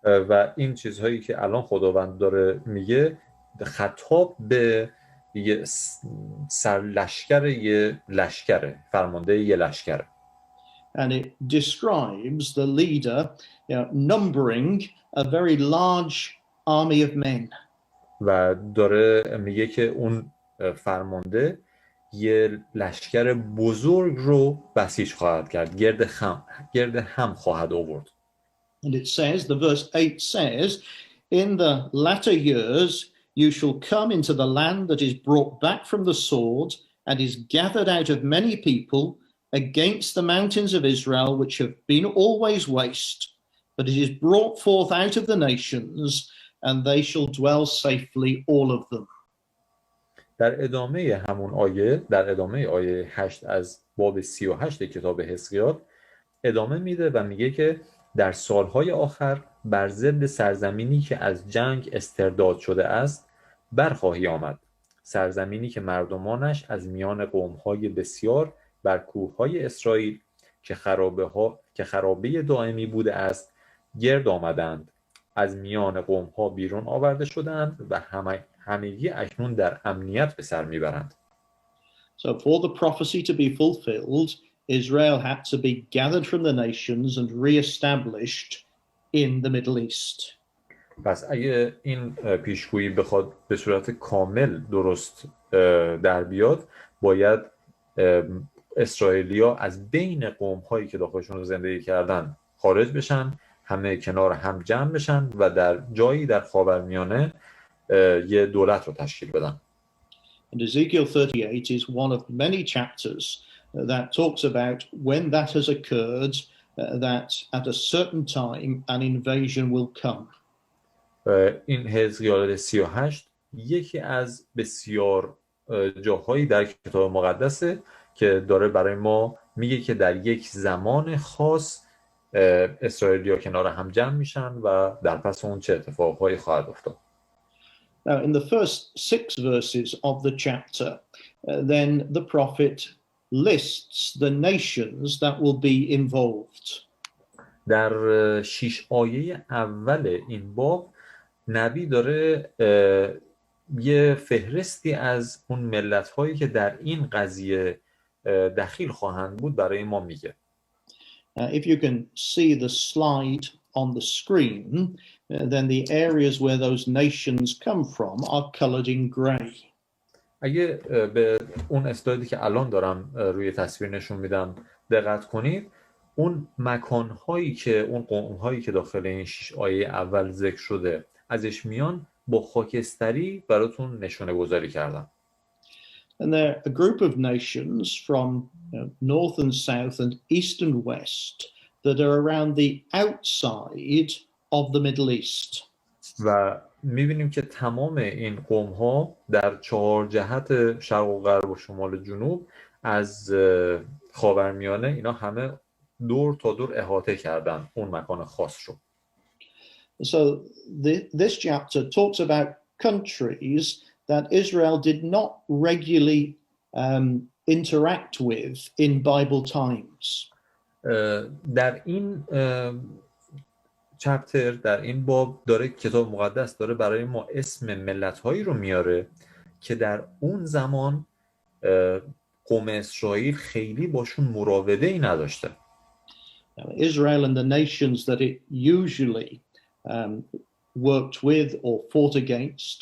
و این چیزهایی که الان خداوند داره میگه خطاب به یه سرلشکر، یه لشکره، فرمانده یه لشکره. And it describes the leader, numbering a very large army of men. و داره میگه که اون فرمانده یه لشکر بزرگ رو بسیج خواهد کرد، گرد هم خواهد آورد. And it says, the verse 8 says, in the latter years you shall come into the land that is brought back from the sword and is gathered out of many people against the mountains of Israel, which have been always waste, but it is brought forth out of the nations, and they shall dwell safely, all of them. در ادامه همون آیه، در ادامه آیه 8 از باب 38 کتاب حزقیال ادامه میده و میگه که در سالهای آخر بر ضد سرزمینی که از جنگ استرداد شده است برخواهی آمد، سرزمینی که مردمانش از میان قومهای بسیار بر کوههای اسرائیل که خرابه دائمی بوده است گرد آمدند، از میان قومها بیرون آورده شدند و همگی اکنون در امنیت به سر میبرند. So for the prophecy to be fulfilled, Israel had to be gathered from the nations and re-established in the Middle East. پس اگه این پیشگویی بخواد به صورت کامل درست در بیاد، باید اسرائیلیا از بین قوم‌هایی که داخلشون زندگی کردن خارج بشن، همه کنار هم جمع بشن و در جایی در خاورمیانه یه دولت رو تشکیل بدن. And Ezekiel 38 is one of many chapters that talks about when that has occurred, that at a certain time an invasion will come. این حزقیال 38 یکی از بسیار جاهایی در کتاب مقدسه که داره برای ما میگه که در یک زمان خاص اسرائیلیا کنار هم جمع میشن و در پس اون چه اتفاقهایی خواهد افتاد. Now, in the first 6 verses of the chapter, then the prophet lists the nations that will be involved. در 6 آیه اول این باب نبی داره یه فهرستی از اون ملت‌هایی که در این قضیه دخیل خواهند بود برای ما میگه. If you can see the slide on the screen, then the areas where those nations come from are colored in gray. اگه به اون اسلایدی که الان دارم روی تصویر نشون میدم دقت کنید، اون مکان‌هایی که اون قوم‌هایی که داخل این 6 آیه اول ذکر شده ازش میان با خاکستری براتون نشونه گذاری کردم. And they're a group of nations from north and south and east and west that are around the outside of the Middle East. و می‌بینیم که تمام این قوم‌ها در 4 جهت شرق و غرب و شمال و جنوب از خاورمیانه اینا همه دور تا دور احاطه کردن اون مکان خاص رو. So this chapter talks about countries that Israel did not regularly interact with in Bible times. در این چپتر، در این باب داره کتاب مقدس داره برای ما اسم ملت‌هایی رو میاره که در اون زمان قوم اسرائیل خیلی باشون مراوده‌ای نداشته. Israel and the nations that it usually worked with or fought against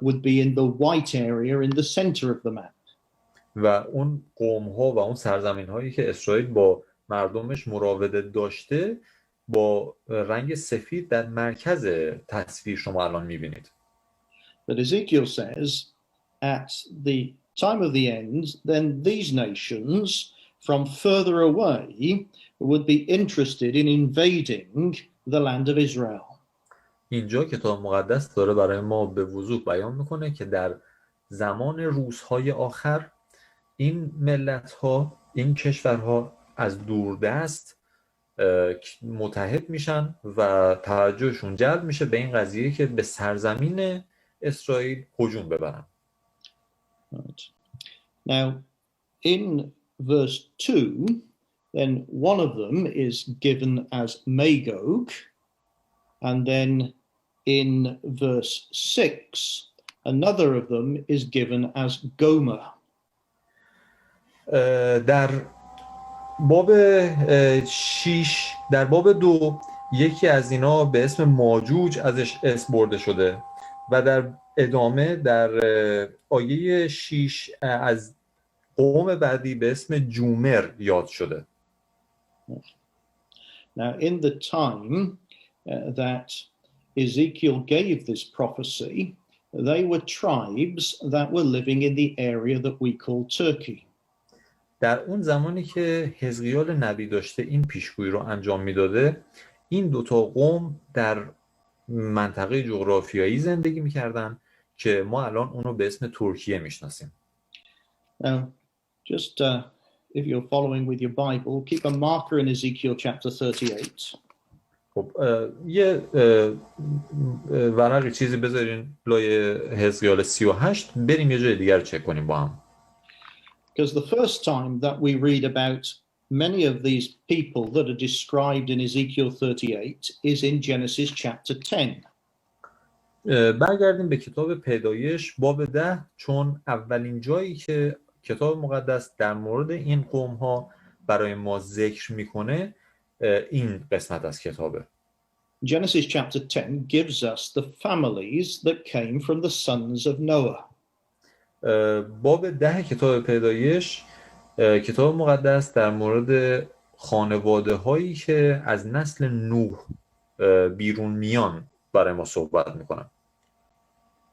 would be in the white area in the center of the map. و اون قوم ها و اون سرزمین هایی که اسرائیل با مردمش مراوده داشته با رنگ سفید در مرکز تصویر شما الان میبینید. But Ezekiel says at the time of the end, then these nations from further away would be interested in invading the land of Israel. اینجا کتاب مقدس داره برای ما به وضوح بیان میکنه که در زمان روزهای آخر این ملت‌ها، این کشورها از دوردست متحد میشن و توجهشون جلب میشه به این قضیه که به سرزمین اسرائیل هجوم ببرن. Right. Now, in verse 2, then one of them is given as Magog, and then in verse 6, another of them is given as Gomer. در باب 6 در باب 2 یکی از اینا به اسم ماجوج ازش اسم برده شده و در ادامه در آیه 6 از قوم بعدی به اسم جومر یاد شده. Now in the time that Ezekiel gave this prophecy, they were tribes that were living in the area that we call Turkey. در اون زمانی که حزقیال نبی داشته این پیشگویی رو انجام میداده، این دوتا قوم در منطقه جغرافیایی زندگی میکردن که ما الان اونو به اسم ترکیه میشناسیم. Now, just if you're following with your Bible, keep a marker in Ezekiel chapter 38. خب یه ورقی چیزی بذارین لای حزقیال 38 بریم یه جای دیگر چک کنیم با هم. Because the first time that we read about many of these people that are described in Ezekiel 38 is in Genesis chapter 10. برگردیم به کتاب پیدایش باب 10 چون اولین جایی که کتاب مقدس در مورد این قوم ها برای ما ذکر میکنه این قسمت از کتابه. Genesis chapter 10 gives us the families that came from the sons of Noah. باب 10 کتاب پیدایش کتاب مقدس در مورد خانواده هایی که از نسل نوح بیرون میان برای ما صحبت میکنن.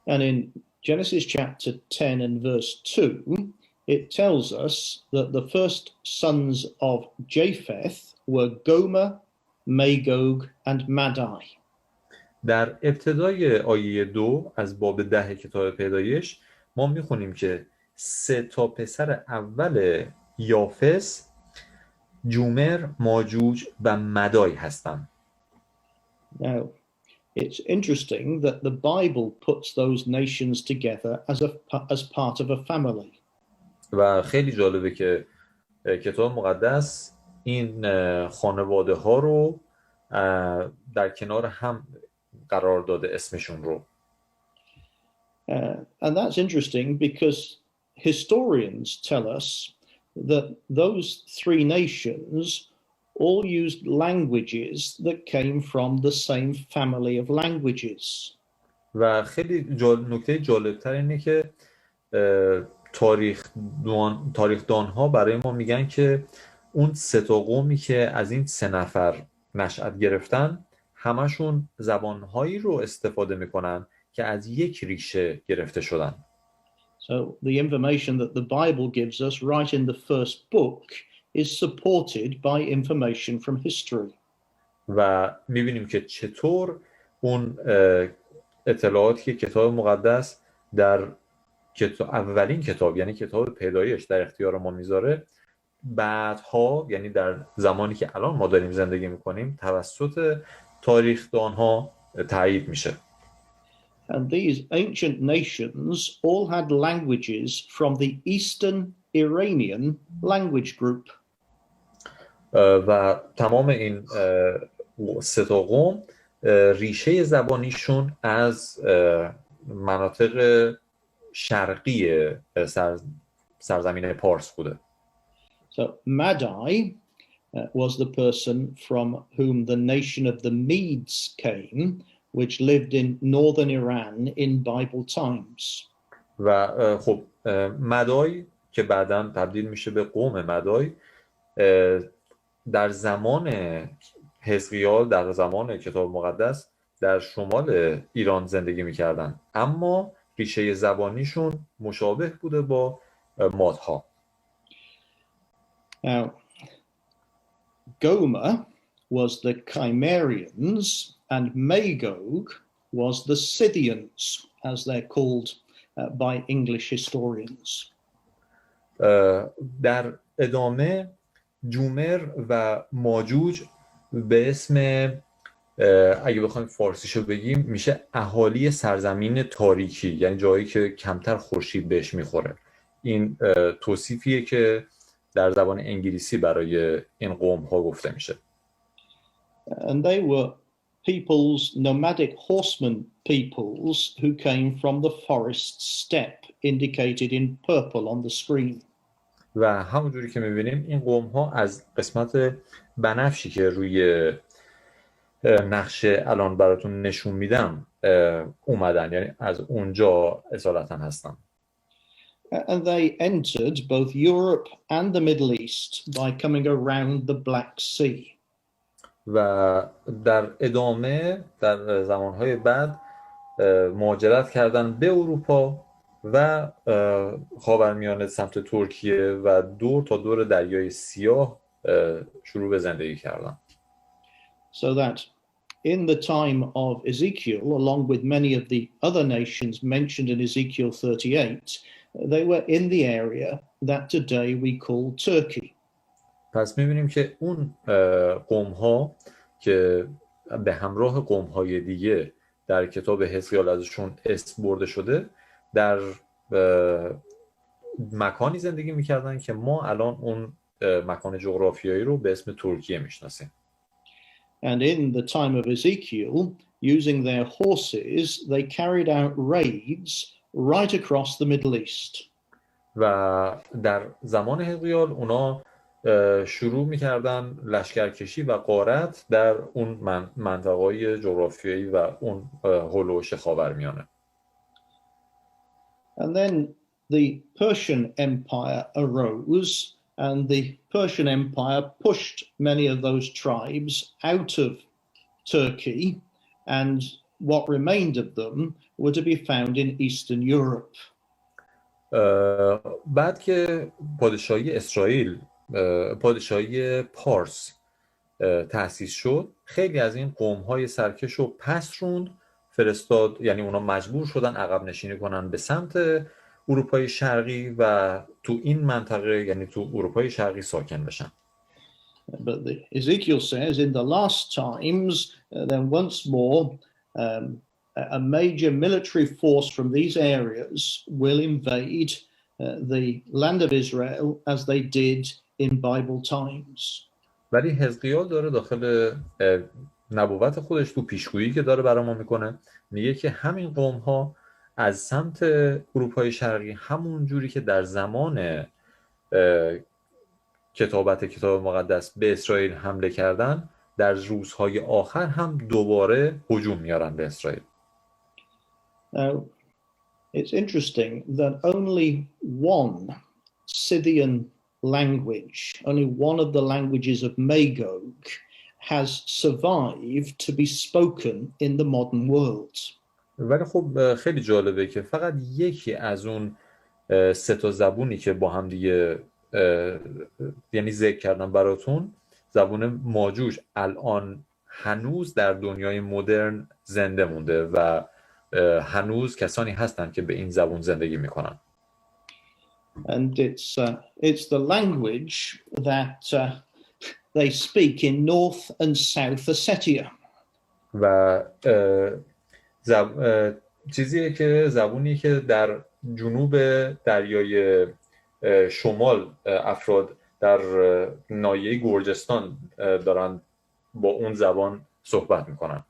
And in Genesis chapter 10 and verse 2, it tells us that the first sons of Japheth were Gomer, Magog and Madai. در ابتدای آیه 2 از باب 10 کتاب پیدایش ما میخونیم که 3 تا پسر اول یافس جومر، ماجوج و مدای هستند. Now, it's interesting that the Bible puts those nations together as part of a family. و خیلی جالبه که کتاب مقدس این خانواده ها رو در کنار هم قرار داده اسمشون رو. And that's interesting because historians tell us that those three nations all used languages that came from the same family of languages. و خیلی نکته جالبتر اینه که تاریخدان ها برای ما میگن که اون 3 تا قومی که از این 3 نفر نشأت گرفتن همشون زبانهایی رو استفاده میکنن که از یک ریشه گرفته شدن. So the information that the Bible gives us right in the first book is supported by information from history. و میبینیم که چطور اون اطلاعاتی که کتاب مقدس در اولین کتاب یعنی کتاب پیدایش در اختیار ما میذاره بعدها یعنی در زمانی که الان ما داریم زندگی میکنیم توسط تاریخدان ها تایید میشه. And these ancient nations all had languages from the Eastern Iranian language group. و تمام این 3 تا قوم ریشه زبانیشون از مناطق شرقی سرزمین پارس بوده. So Madai was the person from whom the nation of the Medes came, which lived in northern Iran in Bible times. و خب مدای که بعداً تبدیل میشه به قوم مدای در زمان حزقیال، در زمان کتاب مقدس در شمال ایران زندگی میکردن، اما ریشه زبانیشون مشابه بوده با مادها. Now, Gomer was the Cimmerians and Magog was the Scythians, as they're called by English historians. در ادامه جومر و ماجوج به اسم، اگه بخوایم فارسیشو بگیم، میشه اهالی سرزمین تاریکی، یعنی جایی که کمتر خورشید بهش میخوره. این توصیفیه که در زبان انگلیسی برای این قوم ها گفته میشه. And they were peoples, nomadic horseman peoples, who came from the forest steppe, indicated in purple on the screen. و همونجوری که میبینیم این قوم ها از قسمت بنفشی که روی نقشه الان براتون نشون میدم اومدن، یعنی از اونجا اصالتا هستن. And they entered both Europe and the Middle East by coming around the Black Sea. و در ادامه در زمانهای بعد مهاجرت کردن به اروپا و خاورمیانه سمت ترکیه و دور تا دور دریای سیاه شروع به زندگی کردن. So that in the time of Ezekiel, along with many of the other nations mentioned in Ezekiel 38, they were in the area that today we call Turkey. پس می‌بینیم که اون قوم‌ها که به همراه قوم‌های دیگه در کتاب حزقیال ازشون اسم برده شده در مکانی زندگی می‌کردن که ما الان اون مکان جغرافیایی رو به اسم ترکیه می‌شناسیم. And in the time of Ezekiel, using their horses, they carried out raids right across the Middle East. و در زمان حزقیال اونا شروع می‌کردن لشکرکشی و غارت در اون منطقه‌های جغرافیایی و اون هولوش خاورمیانه. And then the Persian Empire arose, and the Persian Empire pushed many of those tribes out of Turkey, and what remained of them were to be found in Eastern Europe. بعد که پادشاهی اسرائیل، پادشاهی پارس تأسیس شد، خیلی از این قوم‌های سرکش رو پس روند، فرستاد، یعنی اونا مجبور شدن عقب نشینی کنن به سمت اروپای شرقی و تو این منطقه، یعنی تو اروپای شرقی ساکن بشن. But Ezekiel says in the last times, then once more a major military force from these areas will invade the land of Israel as they did in Bible times. ولی حزقیال داره داخل نبوت خودش تو پیشگویی که داره برای ما میکنه، میگه که همین قوم ها از سمت اروپای شرقی همون جوری که در زمان کتابت کتاب مقدس به اسرائیل حمله کردن، در روزهای آخر هم دوباره هجوم میارن به اسرائیل. Now, it's interesting that only one Scythian language, only one of the languages of Magog, has survived to be spoken in the modern world. ولی خب خیلی جالبه که فقط یکی از اون سه تا زبونی که با هم دیگه یعنی ذکر کردم براتون، زبون ماجوج، الان هنوز در دنیای مدرن زنده مونده و هنوز کسانی هستن که به این زبون زندگی میکنن. And it's the language that they speak in North and South Ossetia. و چیزیه که زبونی که در جنوب دریای شمال افراد در ناحیه گرجستان دارن با اون زبان صحبت میکنن.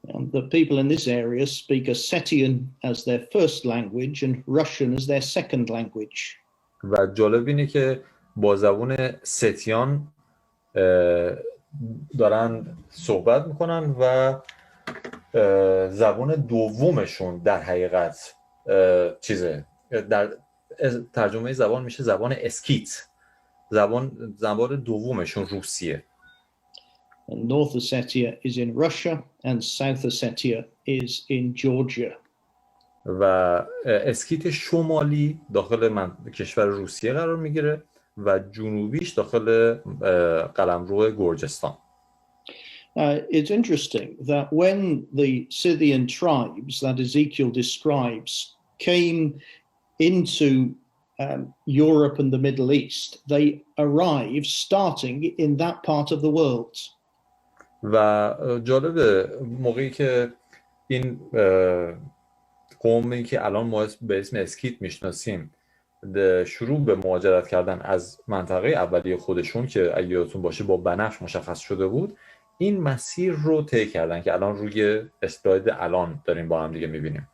And the people in this area speak Ossetian as their first language and Russian as their second language. و جالب اینه که با زبان ستیان دارن صحبت میکنن و زبان دومشون در حقیقت چیزه، در ترجمه زبان میشه زبان اسکیت، زبان دومشون روسیه. And North Ossetia is in Russia and South Ossetia is in Georgia. و اسکیت شمالی داخل کشور روسیه قرار میگیره و جنوبیش داخل قلمرو گرجستان. It's interesting that when the Scythian tribes that Ezekiel describes came into Europe and the Middle East, they arrived starting in that part of the world. و جالبه موقعی که این قومی که الان ما به اسم اسکیت میشناسیم شروع به مهاجرت کردن از منطقه اولیه خودشون که اگه یادتون باشه با بنفش مشخص شده بود، این مسیر رو طی کردن که الان روی اسلاید الان داریم با هم دیگه میبینیم.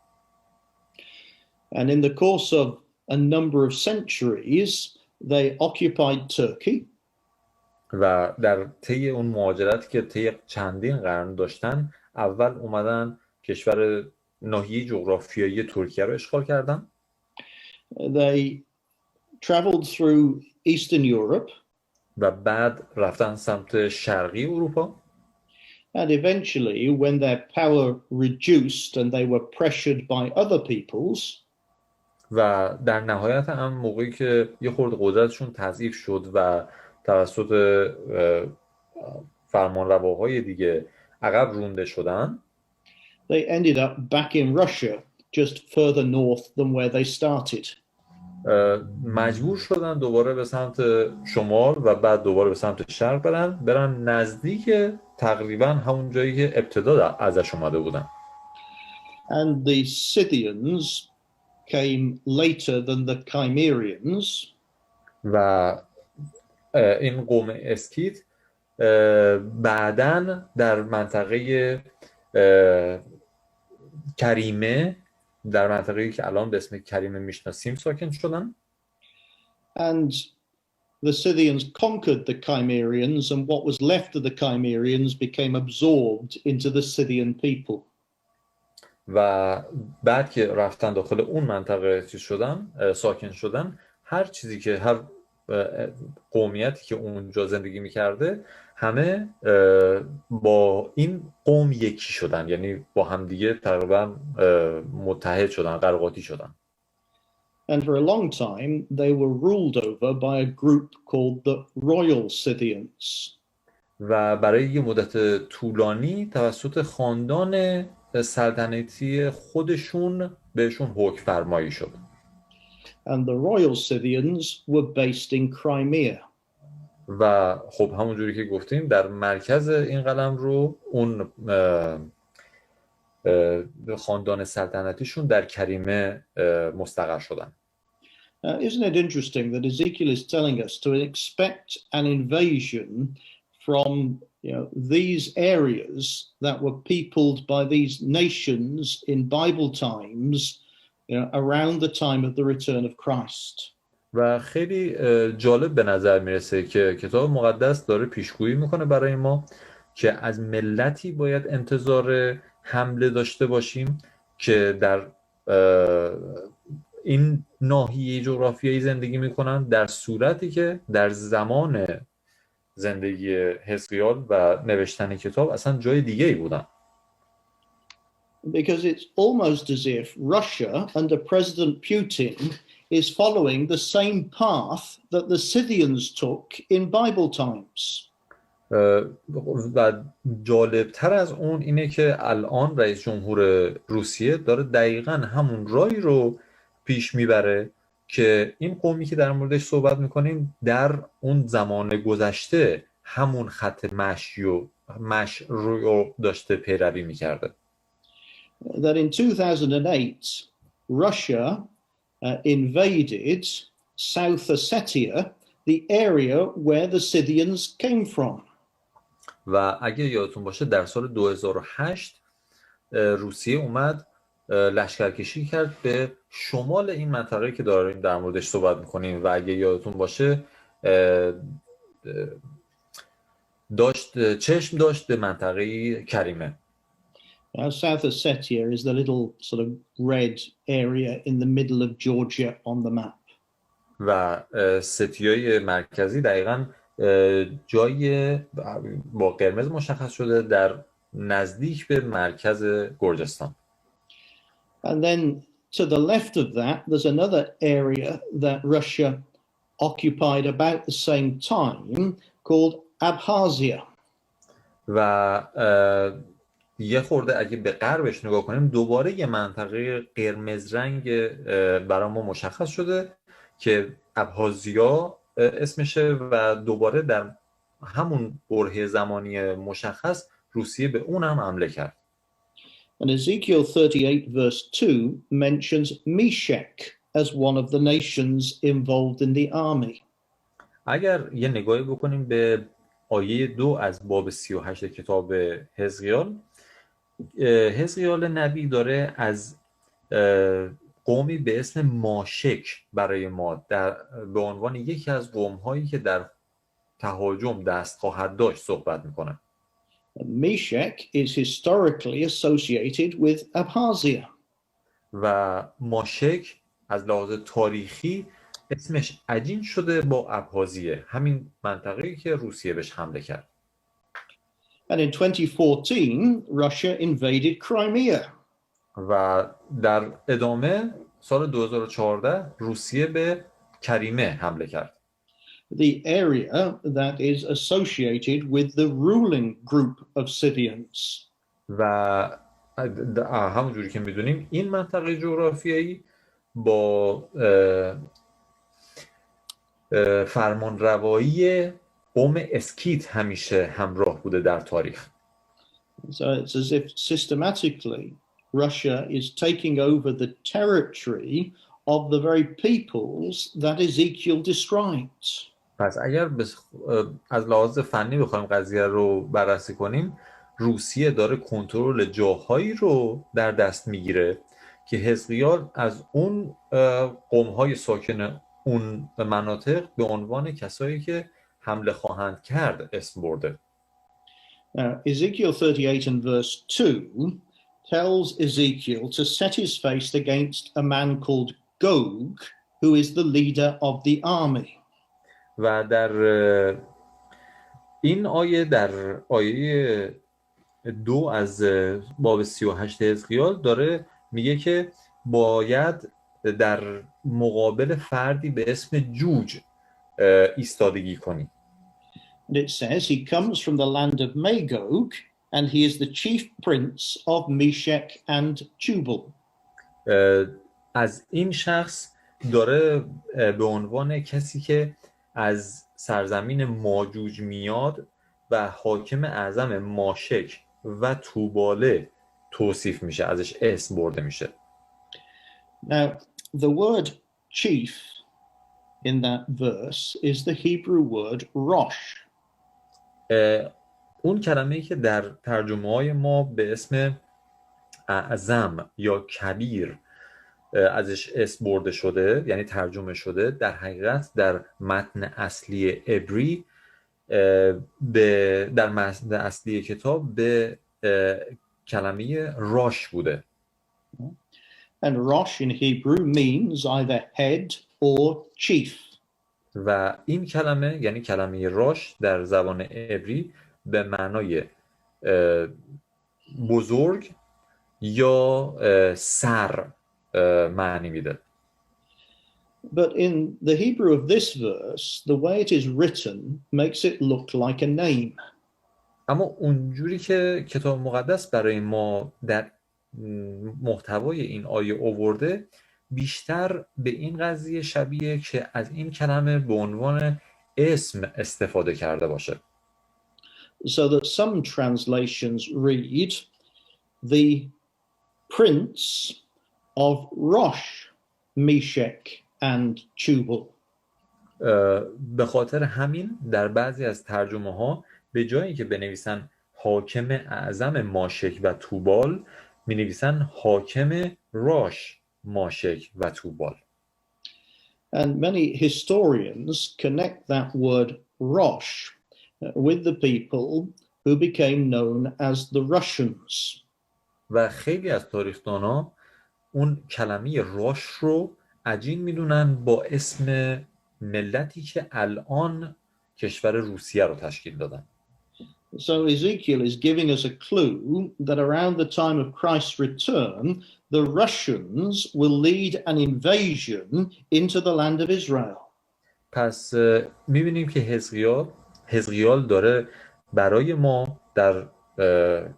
And in the course of a number of centuries they occupied Turkey. و در طی اون مهاجرت که طی چندین قرن داشتن، اول اومدن کشور ناحیه جغرافیایی ترکیه رو اشغال کردن. They traveled through Eastern Europe. و بعد رفتن سمت شرقی اروپا. And eventually when their power reduced and they were pressured by other peoples, و در نهایت هم موقعی که یه خورده قدرتشون تضعیف شد و توسط فرمانرواهای دیگه عقب رونده شدن، they ended up back in Russia, just further north than where they started. مجبور شدن دوباره به سمت شمال و بعد دوباره به سمت شرق برن نزدیک تقریبا همون جایی که ابتدا ازش اومده بودن. And the Scythians came later than the Cimmerians. و این قوم اسکیت بعداً در منطقه کریمه، در منطقه‌ای که الان به اسم کریمه میشناسیم ساکن شدن. And the Scythians conquered the Cimmerians and what was left of the Cimmerians became absorbed into the Scythian people. و بعد که رفتن داخل اون منطقه ساکن شدن، هر چیزی که هر قومیتی که اونجا زندگی میکرده همه با این قوم یکی شدن، یعنی با همدیگه تقریبا متحد شدن، قرقاتی شدن. And for a long time they were ruled over by a group called the Royal Scythians. و برای یه مدت طولانی توسط خاندان سلطنتی خودشون بهشون حکم فرمایی شد. And the Royal Scythians were based in Crimea. و خب همونجوری که گفتیم در مرکز این قلمرو اون خاندان سلطنتیشون در کریمه مستقر شدن. Isn't it interesting that Ezekiel is telling us to expect an invasion from these areas that were peopled by these nations in Bible times around the time of the return of Christ. و خیلی جالب به نظر میرسه که کتاب مقدس داره پیشگویی میکنه برای ما که از ملتی باید انتظار حمله داشته باشیم که در این ناحیه جغرافیایی زندگی میکنن، در صورتی که در زمان زندگی حزقیال و نوشتن کتاب اصلا جای دیگه ای بودن. Because it's almost as if Russia under President Putin is following the same path that the Scythians took in Bible times. و جالبتر از اون اینه که الان رئیس جمهور روسیه داره دقیقاً همون راهی رو پیش میبره که این قومی که در موردش صحبت میکنیم در اون زمان گذشته همون خط مشی رو داشته پیروی میکرده. That in 2008 Russia invaded South Ossetia, the area where the Scythians came from. و اگه یادتون باشه در سال 2008 روسیه اومد لشکرکشی کرد به شمال این منطقه که داریم در موردش صحبت میکنیم و اگه یادتون باشه چشم داشت به منطقه کریمه. Now, South Ossetia is the little sort of red area in the middle of Georgia on the map. و ستیای مرکزی دقیقاً جای با قرمز مشخص شده در نزدیک به مرکز گرجستان. And then to the left of that, there's another area that Russia occupied about the same time called Abkhazia. و یه خورده اگه به غربش نگاه کنیم دوباره یه منطقه قرمز رنگ برای ما مشخص شده که ابخازیا اسمشه و دوباره در همون برهه زمانی مشخص روسیه به اون هم حمله کرد. And Ezekiel 38 verse 2 mentions Meshech as one of the nations involved in the army. اگر یه نگاهی بکنیم به آیه 2 از باب 38 کتاب حزقیال نبی داره از قومی به اسم ماشک برای ما به عنوان یکی از قوم‌هایی که در تهاجم دست خواهد داشت صحبت میکنه. Meshech is historically associated with Abkhazia. و ماشک از لحاظ تاریخی اسمش عجین شده با ابخازیه، همین منطقه‌ای که روسیه بهش حمله کرد. And in 2014, Russia invaded Crimea. و در ادامه سال 2014 روسیه به کریمه حمله کرد. The area that is associated with the ruling group of Scythians. و همونجوری که میدونیم این منطقه جغرافیایی با فرمانروایی قوم اسکیت همیشه همراه بوده در تاریخ. So it's as if systematically Russia is taking over the territory of the very peoples that Ezekiel describes. پس اگر از لحاظ فنی بخوایم قضیه رو بررسی کنیم، روسیه داره کنترل جاهایی رو در دست میگیره که حزقیال از اون قوم‌های ساکن اون مناطق به عنوان کسایی که حمله خواهند کرد اسم برده. Now, Ezekiel 38 and verse 2 tells Ezekiel to set his face against a man called Magog, who is the leader of the army. و در این آیه، در آیه 2 از باب 38 حزقیال داره میگه که باید در مقابل فردی به اسم جوج ایستادگی کنی. And it says he comes from the land of Magog and he is the chief prince of Meshech and Tubal. از این شخص داره به عنوان کسی که از سرزمین ماجوج میاد و حاکم اعظم ماشک و توباله توصیف میشه، ازش اسم برده میشه. Now, the word chief in that verse is the Hebrew word rosh. اون کلمه‌ای که در ترجمه‌های ما به اسم اعظم یا کبیر ازش اسم برده شده، یعنی ترجمه شده، در حقیقت در متن اصلی عبری در متن اصلی کتاب به کلمه راش بوده. And rosh in Hebrew means either head or chief. و این کلمه یعنی کلمه راش در زبان عبری به معنای بزرگ یا سر معنی میده. But in the Hebrew of this verse, the way it is written makes it look like a name. اما اونجوری که کتاب مقدس برای ما در محتوای این آیه آورده بیشتر به این قضیه شبیه که از این کلمه به عنوان اسم استفاده کرده باشه. So that some translations read the prince of Rosh, Meshech and Tubal. به خاطر همین در بعضی از ترجمه ها به جایی که بنویسن حاکم اعظم ماشک و توبال می نویسن حاکم راش، ماشک و توبال. And many historians connect that word Rosh with the people who became known as the Russians. و خیلی از تاریخ‌دان‌ها اون کلمه راش رو عجین میدونن با اسم ملتی که الان کشور روسیه رو تشکیل دادن. So Ezekiel is giving us a clue that around the time of Christ's return, the Russians will lead an invasion into the land of Israel. پس میبینیم که حزقیال داره برای ما در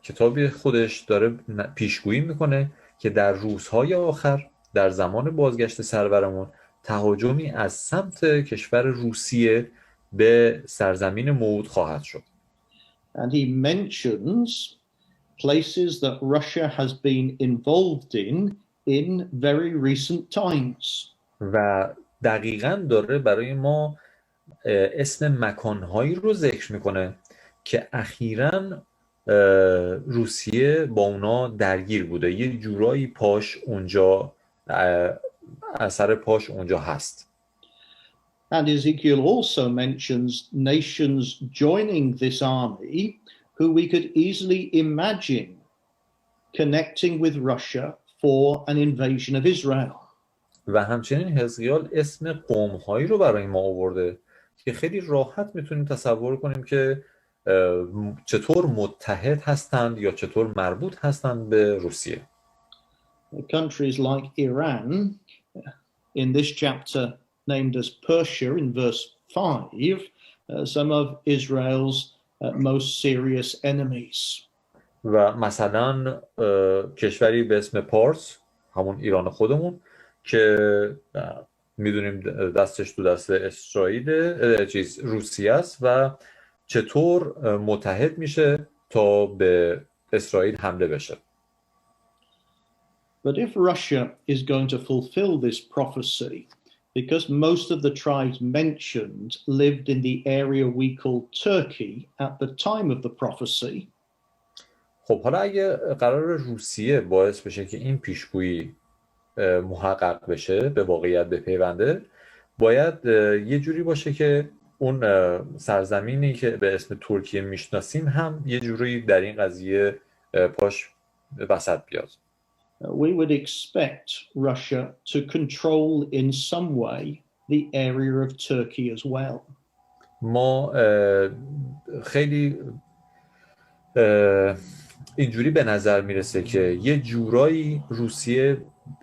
کتاب خودش داره پیشگویی میکنه که در روزهای آخر در زمان بازگشت سرورمون تهاجمی از سمت کشور روسیه به سرزمین موعود خواهد شد. And he mentions places that Russia has been involved in very recent times. و دقیقاً داره برای ما اسم مکانهایی رو ذکر میکنه که اخیراً روسیه با اونا درگیر بوده، یه جورایی پاش اونجا اثر پاش اونجا هست. And Ezekiel also mentions nations joining this army who we could easily imagine connecting with Russia for an invasion of Israel. و همچنین حزقیال اسم قوم‌هایی رو برای ما آورده که خیلی راحت میتونیم تصور کنیم که چطور متحد هستند یا چطور مربوط هستند به روسیه. Countries like Iran, in this chapter named as Persia in verse 5, some of Israel's most serious enemies. و مثلا کشوری به اسم پارس، همون ایران خودمون، که میدونیم دستش تو دست اسرائیل روسیه است و چطور متحد میشه تا به اسرائیل حمله بشه. But if Russia is going to fulfill this prophecy, because most of the tribes mentioned lived in the area we call Turkey at the time of the prophecy. خب حالا اگه قرار روسیه باعث بشه که این پیشگویی محقق بشه، به واقعیت بپیونده، باید یه جوری باشه که اون سرزمینی که به اسم ترکیه میشناسیم هم یه جوری در این قضیه پاش وسط بیاد. We would expect Russia to control in some way the area of Turkey as well. ما خیلی اینجوری به نظر میرسه که یه جورایی روسیه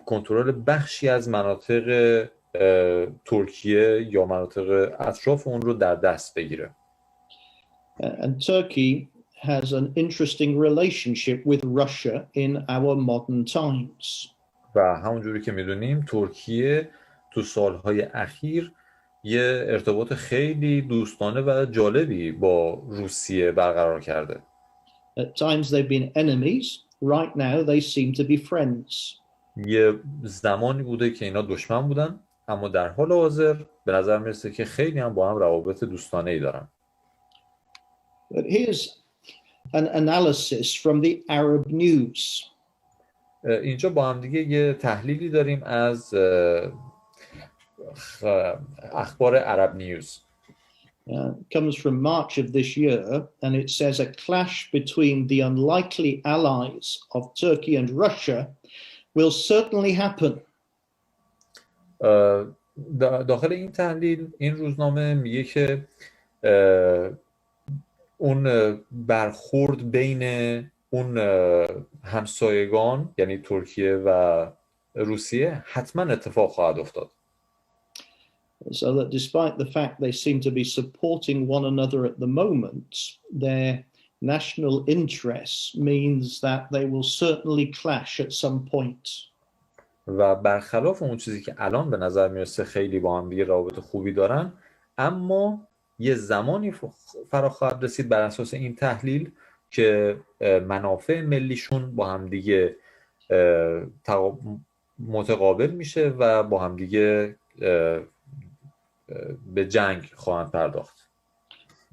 کنترل بخشی از مناطق ترکیه یا مناطق اطراف اون رو در دست بگیره. And Turkey has an interesting relationship with Russia in our modern times. و همونجوری که میدونیم ترکیه تو سالهای اخیر یه ارتباط خیلی دوستانه و جالبی با روسیه برقرار کرده. At times they've been enemies. Right now they seem to be friends. یه زمانی بوده که اینا دشمن بودن، اما در حال حاضر به نظر میرسه که خیلی هم با هم روابط دوستانه‌ای دارن. But here's an analysis from the Arab news. اینجا با هم دیگه یه تحلیلی داریم از اخبار عرب نیوز. Comes from March of this year, and it says a clash between the unlikely allies of Turkey and Russia will certainly happen. داخل این تحلیل این روزنامه میگه که اون برخورد بین اون همسایگان یعنی ترکیه و روسیه حتما اتفاق خواهد افتاد. So that despite the fact they seem to be supporting one another at the moment, their national interests means that they will certainly clash at some point. و برخلاف اون چیزی که الان به نظر میرسه خیلی با هم دیگه رابطه خوبی دارن، اما یه زمانی فرا خواهد رسید بر اساس این تحلیل که منافع ملیشون با هم دیگه متقابل میشه و با هم دیگه به جنگ خواهند پرداخت.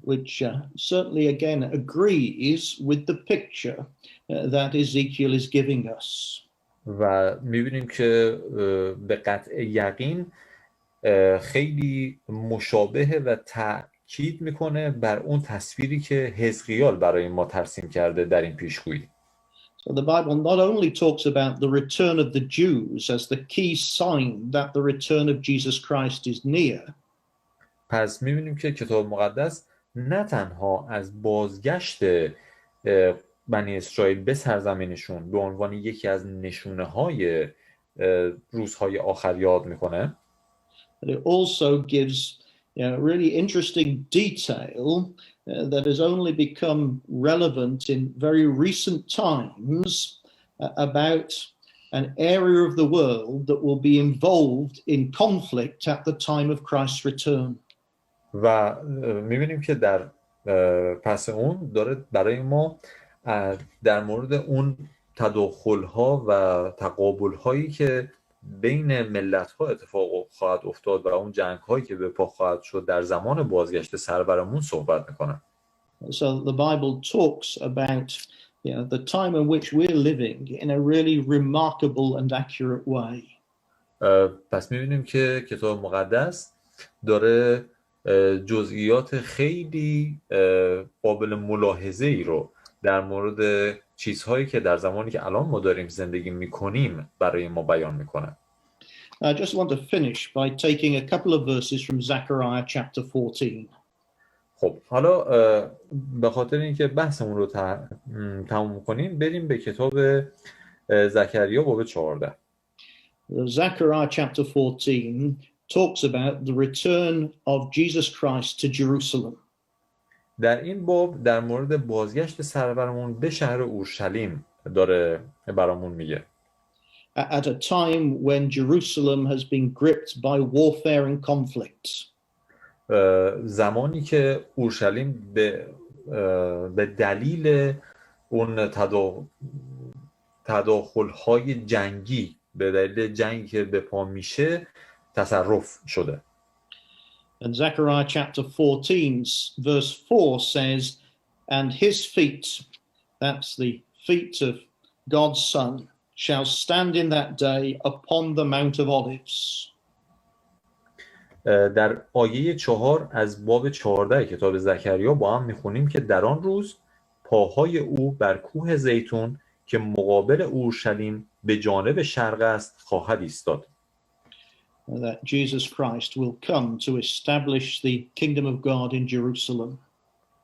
Which certainly again agrees with the picture that Ezekiel is giving us. و میبینیم که به قطع یقین خیلی مشابه و تاکید میکنه بر اون تصویری که حزقیال برای ما ترسیم کرده در این پیشگویی. So the Bible not only talks about the return of the Jews as the key sign that the return of Jesus Christ is near. پس میبینیم که کتاب مقدس نه تنها از بازگشت بنی اسرائیل به سرزمینشون به عنوان یکی از نشونه‌های روزهای آخر یاد میکنه، But it also gives really interesting detail that has only become relevant in very recent times about an area of the world that will be involved in conflict at the time of Christ's return. و میبینیم که در پس اون داره برای ما در مورد اون تداخل‌ها و تقابل‌هایی که بین ملت‌ها اتفاق خواهد افتاد و اون جنگ‌هایی که به پا خواهد شد در زمان بازگشت سرورمون صحبت می‌کنه. So the Bible talks about the time in which we're living in a really remarkable and accurate way. پس می‌بینیم که کتاب مقدس داره جزئیات خیلی قابل ملاحظه‌ای رو در مورد چیزهایی که در زمانی که الان ما داریم زندگی میکنیم برای ما بیان میکنه. I just want to finish by taking a couple of verses from Zechariah chapter 14. خب حالا به خاطر اینکه بحثمون رو تموم کنیم بریم به کتاب زکریا باب 14. Zechariah chapter 14 talks about the return of Jesus Christ to Jerusalem. در این باب در مورد بازگشت سرورمون به شهر اورشلیم داره برامون میگه. At a time when Jerusalem has been gripped by warfare and conflict. زمانی که اورشلیم به دلیل اون تداخل‌های جنگی به دلیل جنگی که به پا میشه تصرف شده. And Zechariah chapter 14 verse 4 says, and his feet, that's the feet of God's Son, shall stand in that day upon the Mount of Olives. در آیه 4 از باب 14 کتاب زکریا با هم میخونیم که در آن روز پاهای او بر کوه زیتون که مقابل اورشلیم به جانب شرق است خواهد ایستاد. That Jesus Christ will come to establish the kingdom of God in Jerusalem.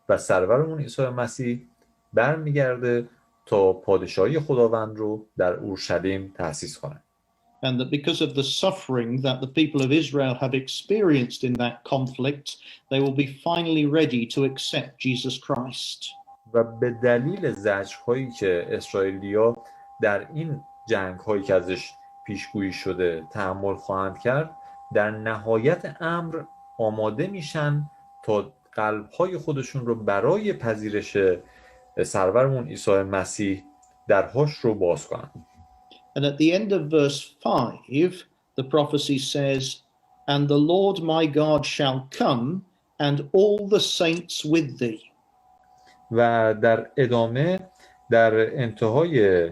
و سرورمون عیسی مسیح برمیگرده تا پادشاهی خداوند رو در اورشلیم تأسیس کنه. And that because of the suffering that the people of Israel have experienced in that conflict, they will be finally ready to accept Jesus Christ. و به دلیل زجرهایی که اسرائیلیا در این جنگ‌هایی که ازش پیشگویی شده تحمل خواهند کرد، در نهایت امر آماده میشن تا قلب‌های خودشون رو برای پذیرش سرورمون عیسی مسیح درهاش رو باز کنند. And at the end of verse 5, the prophecy says, and the Lord my God shall come, and all the saints with thee. و در ادامه در انتهای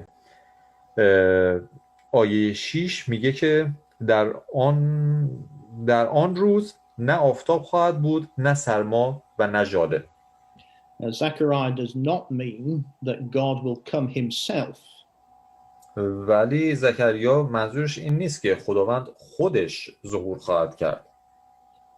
آیه 6 میگه که در آن روز نه آفتاب خواهد بود نه سرما و نه ژاله. Zechariah does not mean that God will come himself. ولی زکریا منظورش این نیست که خداوند خودش ظهور خواهد کرد.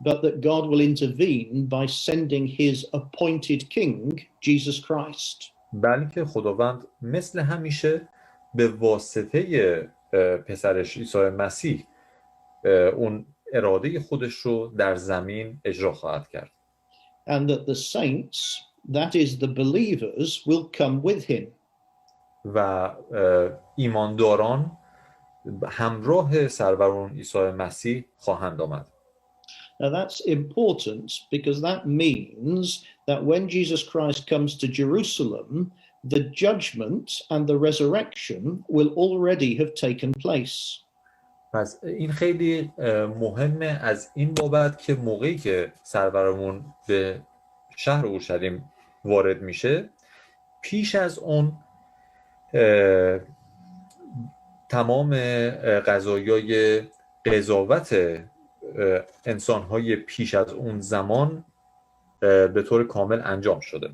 But that God will intervene by sending his appointed king, Jesus Christ. بلکه خداوند مثل همیشه به واسطه پسرش عیسی مسیح اون اراده خودش رو در زمین اجرا خواهد کرد. And that the saints, that is the believers, will come with him. و ایمانداران همراه سرورمون عیسی مسیح خواهند آمد. Now that's important because that means that when Jesus Christ comes to Jerusalem, the judgment and the resurrection will already have taken place. پس این خیلی مهمه از این بابت که موقعی که سرورمون به شهر اورشلیم وارد میشه، پیش از اون تمام قضاوت انسان‌های پیش از اون زمان به طور کامل انجام شده.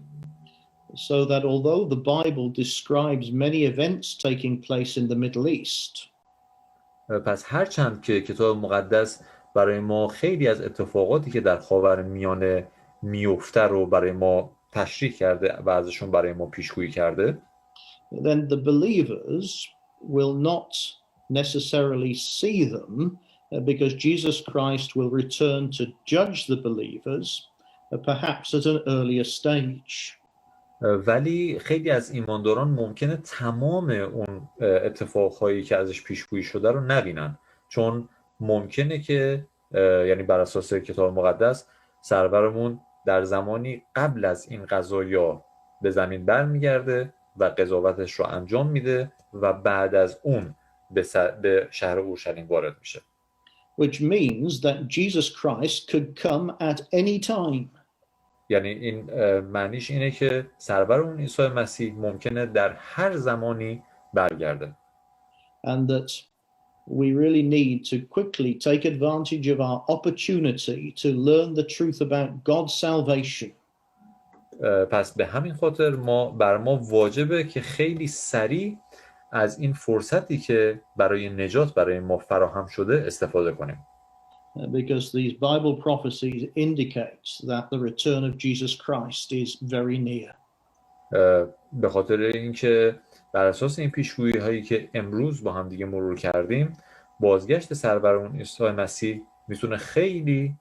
So that although the Bible describes many events taking place in the Middle East, پس هرچند که کتاب مقدس برای ما خیلی از اتفاقاتی که در خاورمیانه میفته رو برای ما تشریح کرده و ازشون برای ما پیشگویی کرده، then the believers will not necessarily see them because Jesus Christ will return to judge the believers, perhaps at an earlier stage. ولی خیلی از ایمانداران ممکنه تمام اون اتفاقهایی که ازش پیشگویی شده رو نبینن، چون ممکنه که یعنی بر اساس کتاب مقدس سرورمون در زمانی قبل از این قضایا به زمین برمیگرده و قضاوتش رو انجام میده و بعد از اون به شهر اورشلیم وارد میشه. Which means that Jesus Christ could come at any time. یعنی این معنیش اینه که سرورمون عیسی مسیح ممکنه در هر زمانی برگرده. And that we really need to quickly take advantage of our opportunity to learn the truth about God's salvation. پس به همین خاطر بر ما واجبه که خیلی سریع از این فرصتی که برای نجات برای ما فراهم شده استفاده کنیم. Because these Bible prophecies indicate that the return of Jesus Christ is very near. به خاطر اینکه بر اساس این پیشگویی هایی که امروز با هم دیگه مرور کردیم، بازگشت سرورمون عیسی مسیح میتونه خیلی